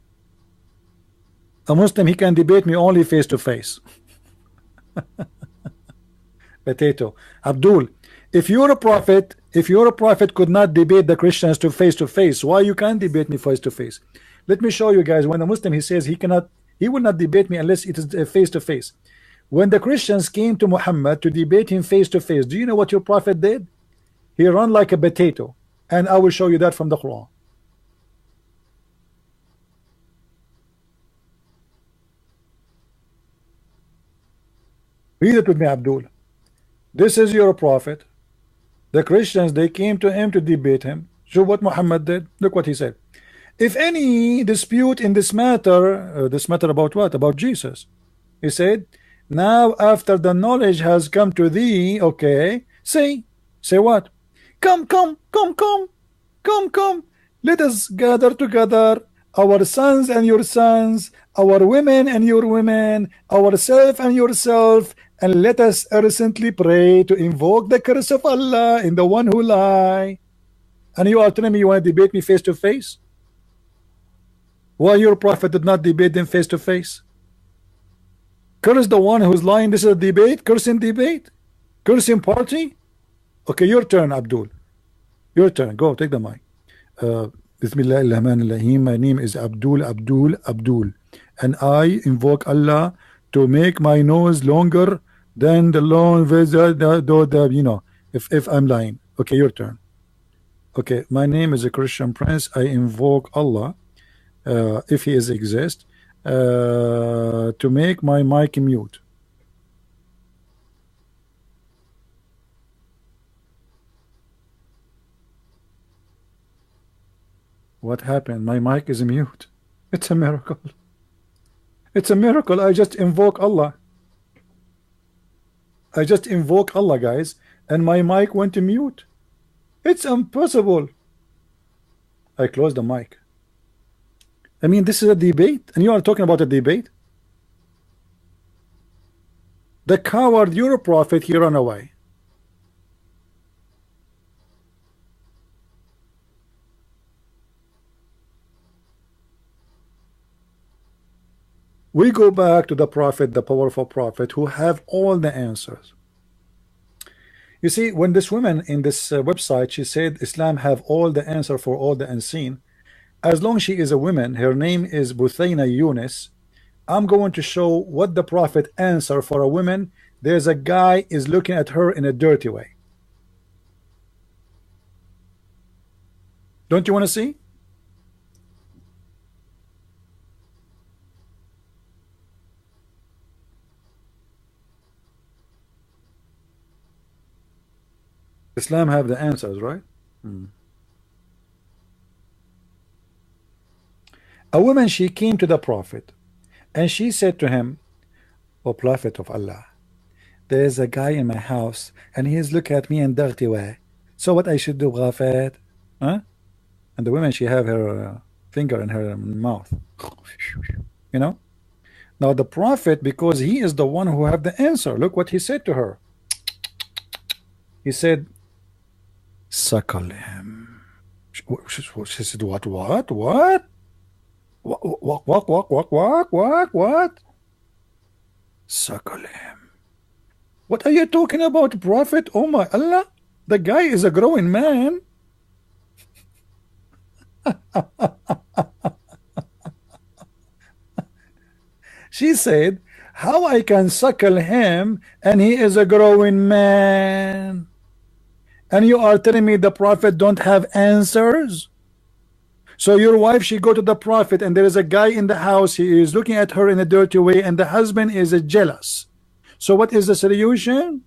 A Muslim, he can debate me only face to face. Potato. Abdul, if you're a prophet could not debate the Christians to face, why you can't debate me face to face? Let me show you guys. When a Muslim, he says he will not debate me unless it is face to face. When the Christians came to Muhammad to debate him face to face, do you know what your prophet did? He ran like a potato, and I will show you that from the Quran. Read it with me, Abdul. This is your prophet. The Christians, they came to him to debate him. So what Muhammad did? Look what he said. If any dispute in this matter about what? About Jesus. He said, now after the knowledge has come to thee, okay, say what? Come. Let us gather together, our sons and your sons, our women and your women, ourself and yourself, and let us earnestly pray to invoke the curse of Allah in the one who lie. And you are telling me you want to debate me face to face? Why your prophet did not debate them face to face? Curse the one who's lying. This is a debate. Cursing debate. Cursing party. Okay, your turn, Abdul. Your turn. Go, take the mic. Bismillah ar-Rahman ar-Rahim. My name is Abdul, and I invoke Allah to make my nose longer than the long you know, if I'm lying. Okay, your turn. Okay, my name is a Christian prince. I invoke Allah, if he exists, to make my mic mute. What happened? My mic is mute. It's a miracle. It's a miracle. I just invoke Allah. I just invoke Allah, guys, and my mic went to mute. It's impossible. I closed the mic. I mean, this is a debate, and you are talking about a debate. The coward, your prophet, he ran away. We go back to the prophet, the powerful prophet, who have all the answers. You see, when this woman in this website, she said Islam have all the answer for all the unseen. As long as she is a woman, her name is Buthaina Yunus. I'm going to show what the prophet answer for a woman. There's a guy is looking at her in a dirty way. Don't you want to see? Islam have the answers, right? A woman, she came to the prophet and she said to him, "O prophet of Allah, there is a guy in my house and he is looking at me in dirty way. So what I should do, prophet?" Huh? And the woman, she have her finger in her mouth. You know? Now the prophet, because he is the one who have the answer, look what he said to her. He said, "Suckle him." She said, what? What? Suckle him. What are you talking about, prophet? Oh my Allah, the guy is a growing man. She said, how I can suckle him and he is a growing man? And you are telling me the prophet don't have answers? So your wife, she go to the prophet and there is a guy in the house, he is looking at her in a dirty way, and the husband is jealous. So what is the solution?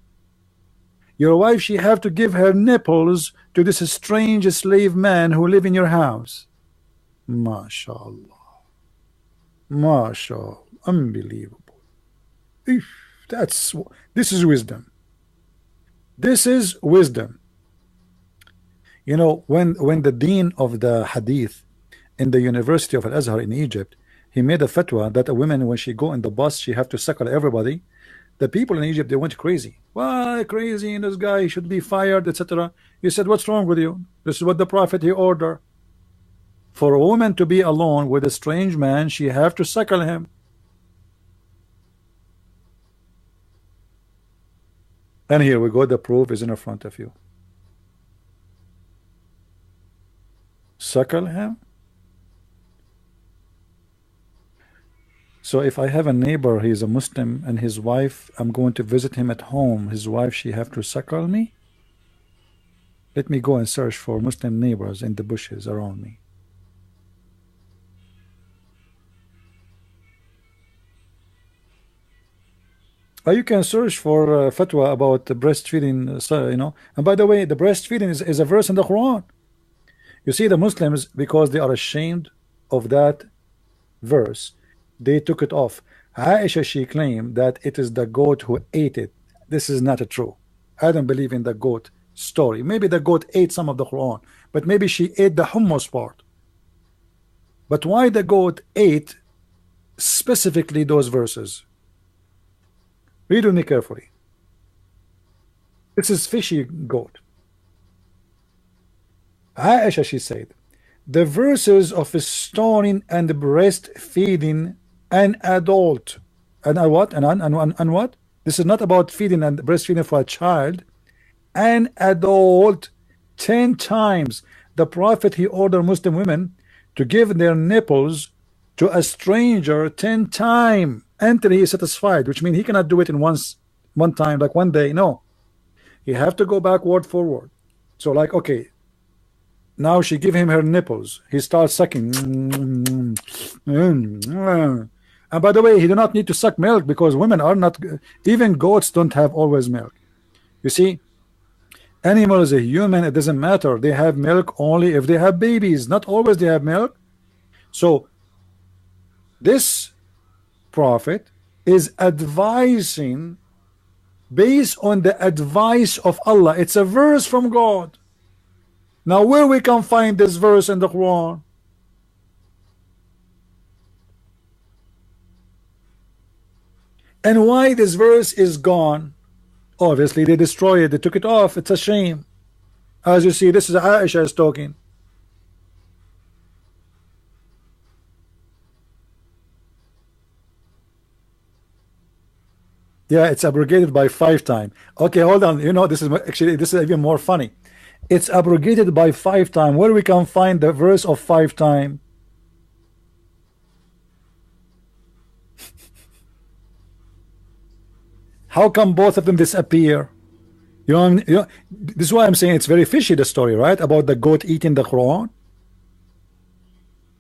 Your wife, she have to give her nipples to this strange slave man who live in your house. MashaAllah. MashaAllah. Unbelievable. This is wisdom. This is wisdom. You know, when the dean of the hadith in the University of Al-Azhar in Egypt, he made a fatwa that a woman, when she go in the bus, she have to suckle everybody. The people in Egypt, they went crazy. Why crazy? And this guy should be fired, etc. He said, what's wrong with you? This is what the prophet he ordered. For a woman to be alone with a strange man, she have to suckle him. And here we go, the proof is in front of you. Suckle him. So if I have a neighbor, he's a Muslim, and his wife, I'm going to visit him at home, his wife, she have to suckle me? Let me go and search for Muslim neighbors in the bushes around me. You can search for fatwa about breastfeeding, you know. And by the way, the breastfeeding is a verse in the Quran. You see, the Muslims, because they are ashamed of that verse, they took it off. Aisha, she claimed that it is the goat who ate it. This is not true. I don't believe in the goat story. Maybe the goat ate some of the Quran, but maybe she ate the hummus part. But why the goat ate specifically those verses? Read with me carefully. This is fishy goat. Aisha, she said, the verses of stoning and breastfeeding an adult, and what? And what? This is not about feeding and breastfeeding for a child. An adult, 10 times. The prophet, he ordered Muslim women to give their nipples to a stranger 10 times until he is satisfied, which means he cannot do it in one time, like one day. No, he have to go backward, forward. So like, okay, now she give him her nipples, he starts sucking, and by the way, he do not need to suck milk, because women are not, even goats don't have always milk. You see, animals, a human, it doesn't matter, they have milk only if they have babies, not always they have milk. So this prophet is advising based on the advice of Allah. It's a verse from God. Now where we can find this verse in the Quran? And why this verse is gone? Obviously, they destroyed it. They took it off. It's a shame. As you see, this is Aisha is talking. Yeah, it's abrogated by 5 times. Okay, hold on. You know, this is even more funny. It's abrogated by 5 times. Where we can find the verse of 5 times? How come both of them disappear? This is why I'm saying it's very fishy, the story, right? About the goat eating the Quran.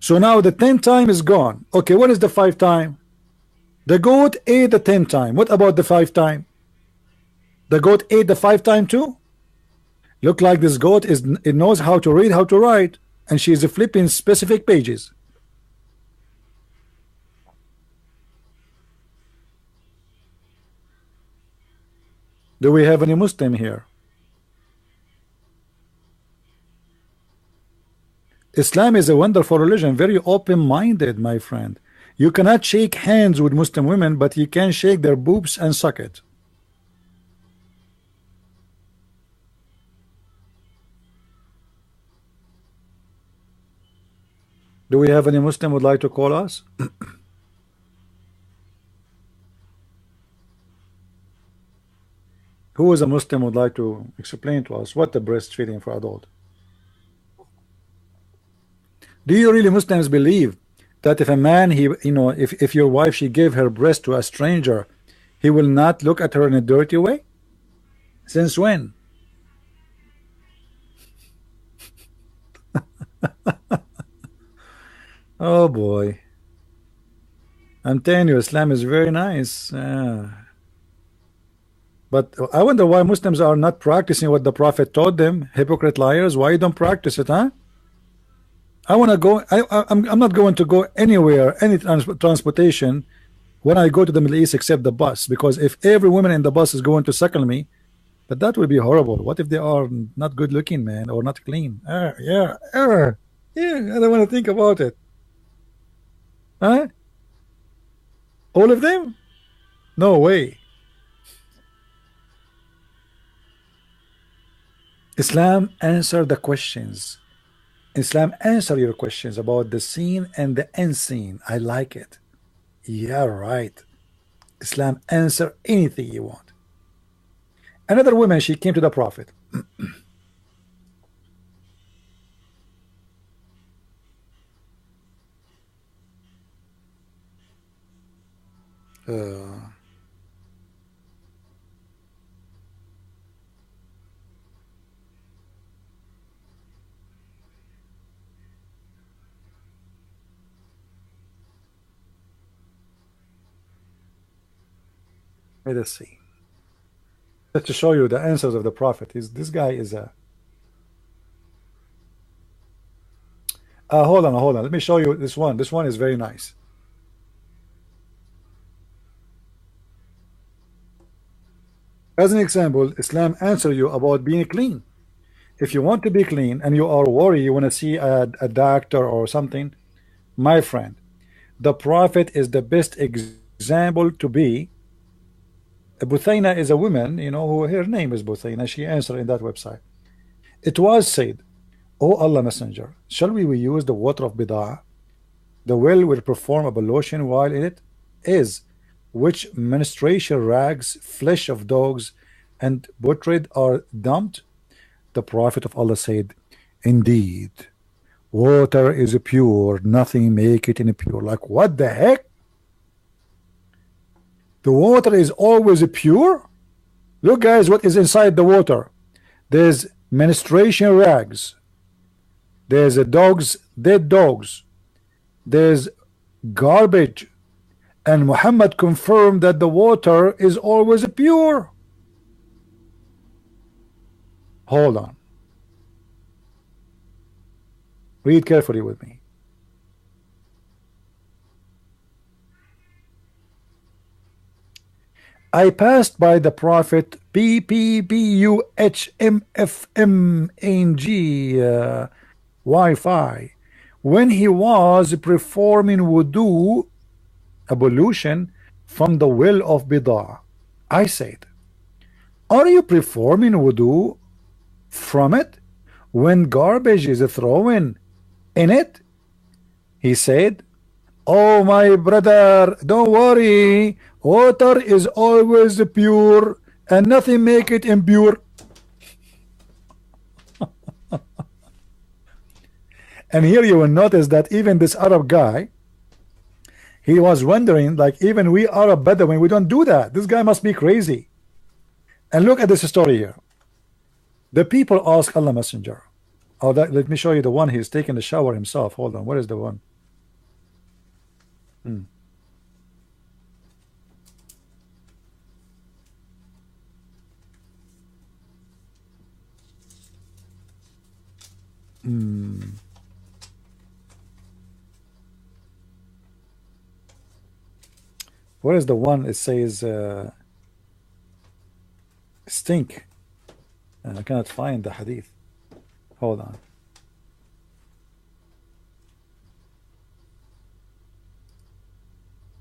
So now the 10th time is gone. Okay, what is the 5th time? The goat ate the 10th time. What about the 5th time? The goat ate the 5th time too? Look like this goat it knows how to read, how to write, and she is flipping specific pages. Do we have any Muslim here? Islam is a wonderful religion, very open-minded, my friend. You cannot shake hands with Muslim women, but you can shake their boobs and suck it. Do we have any Muslim would like to call us? Who is a Muslim would like to explain to us what the breastfeeding for adult? Do you really Muslims believe that if a man if your wife she gave her breast to a stranger, he will not look at her in a dirty way? Since when? Oh boy, I'm telling you, Islam is very nice. But I wonder why Muslims are not practicing what the Prophet taught them. Hypocrite liars, why you don't practice it, huh? I want to go. I'm not going to go anywhere, any transportation, when I go to the Middle East except the bus, because if every woman in the bus is going to suckle me, but that would be horrible. What if they are not good looking, man, or not clean? Yeah, I don't want to think about it. Huh? All of them? No way. Islam answer the questions. Islam answer your questions about the seen and the unseen. I like it. Yeah, right. Islam answer anything you want. Another woman, she came to the Prophet. Let us see. Just to show you the answers of the Prophet. This guy is a hold on. Let me show you this one. This one is very nice. As an example, Islam answer you about being clean. If you want to be clean and you are worried, you want to see a doctor or something, my friend, the Prophet is the best example to be. Buthaina is a woman, who her name is Buthaina. She answered in that website. It was said, O Allah Messenger, shall we use the water of Bid'ah? The well will perform ablution while in it is, which menstruation rags, flesh of dogs, and putrid are dumped. The Prophet of Allah said, indeed, water is pure, nothing make it impure. Like, what the heck? The water is always pure? Look, guys, what is inside the water? There's menstruation rags. There's dead dogs. There's garbage. And Muhammad confirmed that the water is always pure. Hold on. Read carefully with me. I passed by the Prophet PPBUHMFMNG Wi-Fi when he was performing wudu, ablution, from the well of Bidah. I said, are you performing wudu from it when garbage is thrown in it? He said, oh my brother, don't worry, water is always pure and nothing make it impure. And here you will notice that even this Arab guy, he was wondering, like, even we Arab Bedouin, we don't do that. This guy must be crazy. And look at this story here. The people ask Allah Messenger. Oh, let me show you the one he's taking the shower himself. Hold on, where is the one? Where is the one? It says stink. And I cannot find the hadith. Hold on.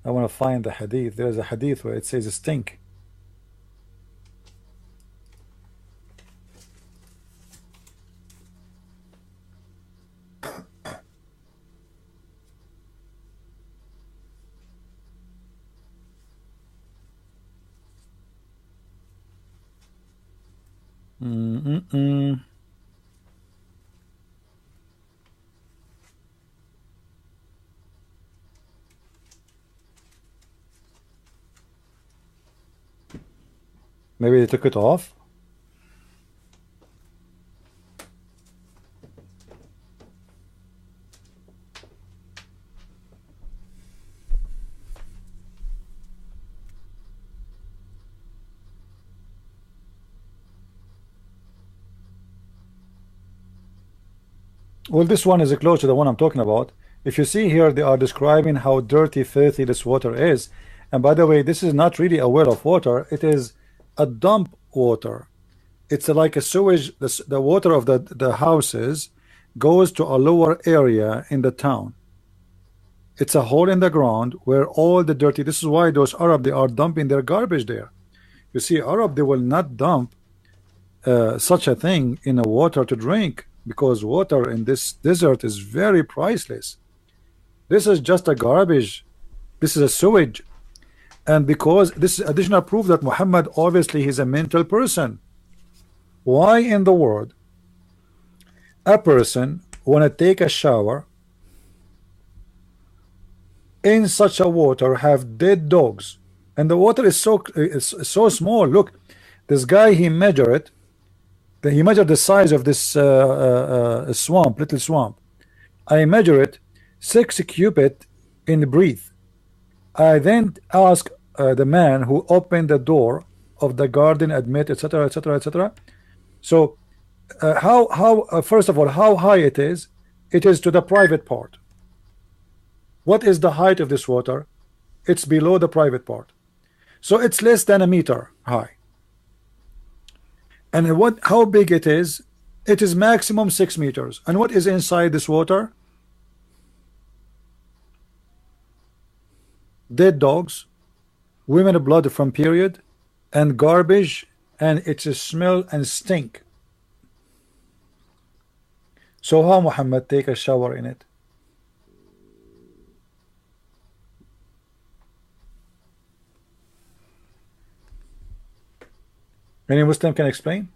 I want to find the hadith. There's a hadith where it says stink. Maybe they took it off. Well, this one is close to the one I'm talking about. If you see here, they are describing how dirty, filthy this water is. And by the way, this is not really a well of water. It is a dump water. It's like a sewage. The water of the houses goes to a lower area in the town. It's a hole in the ground where all the dirty. This is why those Arab, they are dumping their garbage there. You see, Arab, they will not dump such a thing in a water to drink, because water in this desert is very priceless. This is just a garbage. This is a sewage. And because this is additional proof that Muhammad, obviously he's a mental person. Why in the world a person want to take a shower in such a water, have dead dogs, and the water is so small? Look, this guy, he measured it. He measured the size of this swamp, little swamp. I measure it 6 cubit in breadth. I then ask the man who opened the door of the garden, admit, etc., etc., etc. So, first of all, how high it is? It is to the private part. What is the height of this water? It's below the private part. So it's less than a meter high. And how big it is? It is maximum 6 meters. And what is inside this water? Dead dogs, women blood from period, and garbage, and it's a smell and stink. So how Muhammad take a shower in it? Any Muslim can explain?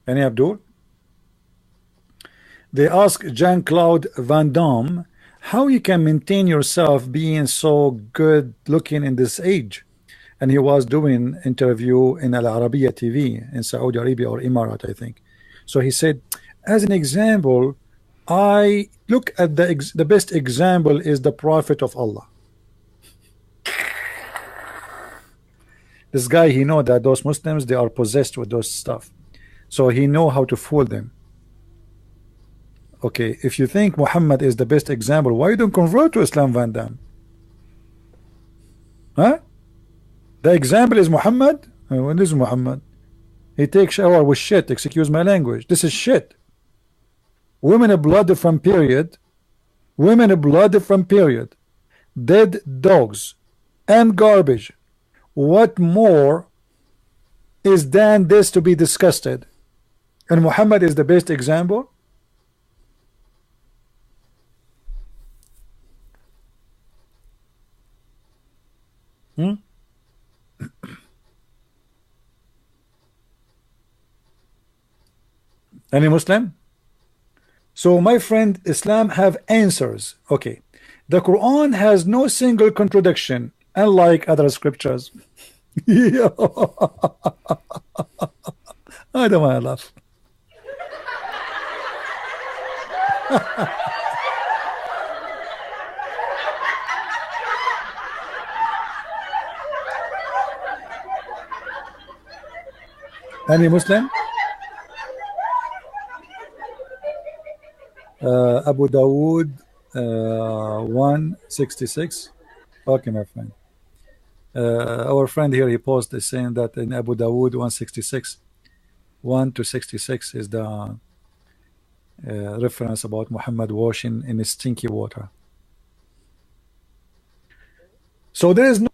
Any Abdul? They ask Jean-Claude Van Damme how you can maintain yourself being so good looking in this age. And he was doing interview in Al Arabiya TV in Saudi Arabia or Emirat, I think. So he said, as an example, I look at the best example is the Prophet of Allah. This guy, he know that those Muslims, they are possessed with those stuff. So he know how to fool them. Okay, if you think Muhammad is the best example, why you don't convert to Islam, Van Damme? Huh? The example is Muhammad? When is Muhammad? He takes shower with shit, excuse my language. This is shit. Women blood from period. Women blood from period. Dead dogs and garbage. What more is than this to be disgusted? And Muhammad is the best example. Any Muslim? So my friend, Islam have answers. Okay, the Quran has no single contradiction, unlike other scriptures. Yeah. I don't want to laugh. Any Muslim? Abu Dawood 166. Okay, my friend. Our friend here, he posted saying that in Abu Dawood 166, 1 to 66 is the reference about Muhammad washing in stinky water. So there is no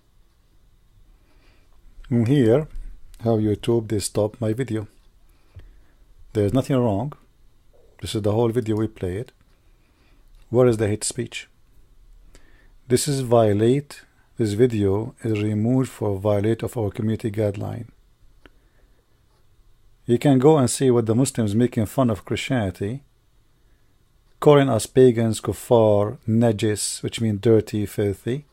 here how YouTube they stop my video. There is nothing wrong. This is the whole video we played. Where is the hate speech? This is violate. This video is removed for violate of our community guideline. You can go and see what the Muslims making fun of Christianity, calling us pagans, kuffar, najis, which means dirty, filthy,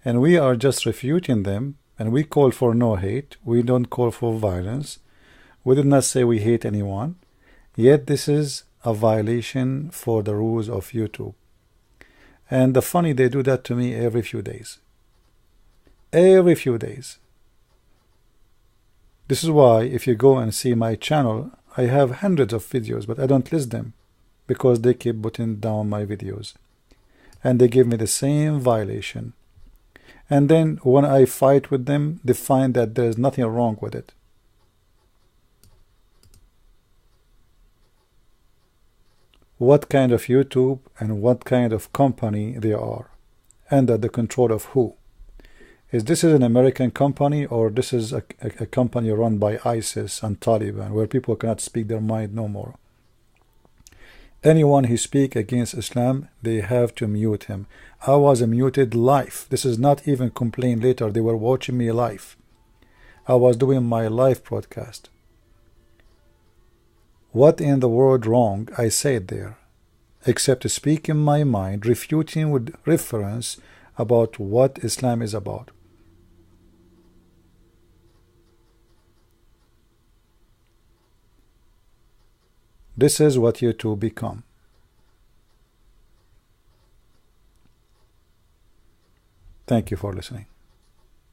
and we are just refuting them. And we call for no hate. We don't call for violence. We did not say we hate anyone. Yet this is a violation for the rules of YouTube. And the funny, they do that to me every few days. Every few days. This is why if you go and see my channel, I have hundreds of videos, but I don't list them because they keep putting down my videos. And they give me the same violation. And then when I fight with them, they find that there's nothing wrong with it. What kind of YouTube and what kind of company they are, under the control of who? Is this an American company, or this is a company run by ISIS and Taliban, where people cannot speak their mind no more? Anyone who speak against Islam, they have to mute him. I was muted live. This is not even complain later. They were watching me live. I was doing my live broadcast. What in the world wrong I said there, except speaking my mind, refuting with reference about what Islam is about. This is what you two become. Thank you for listening.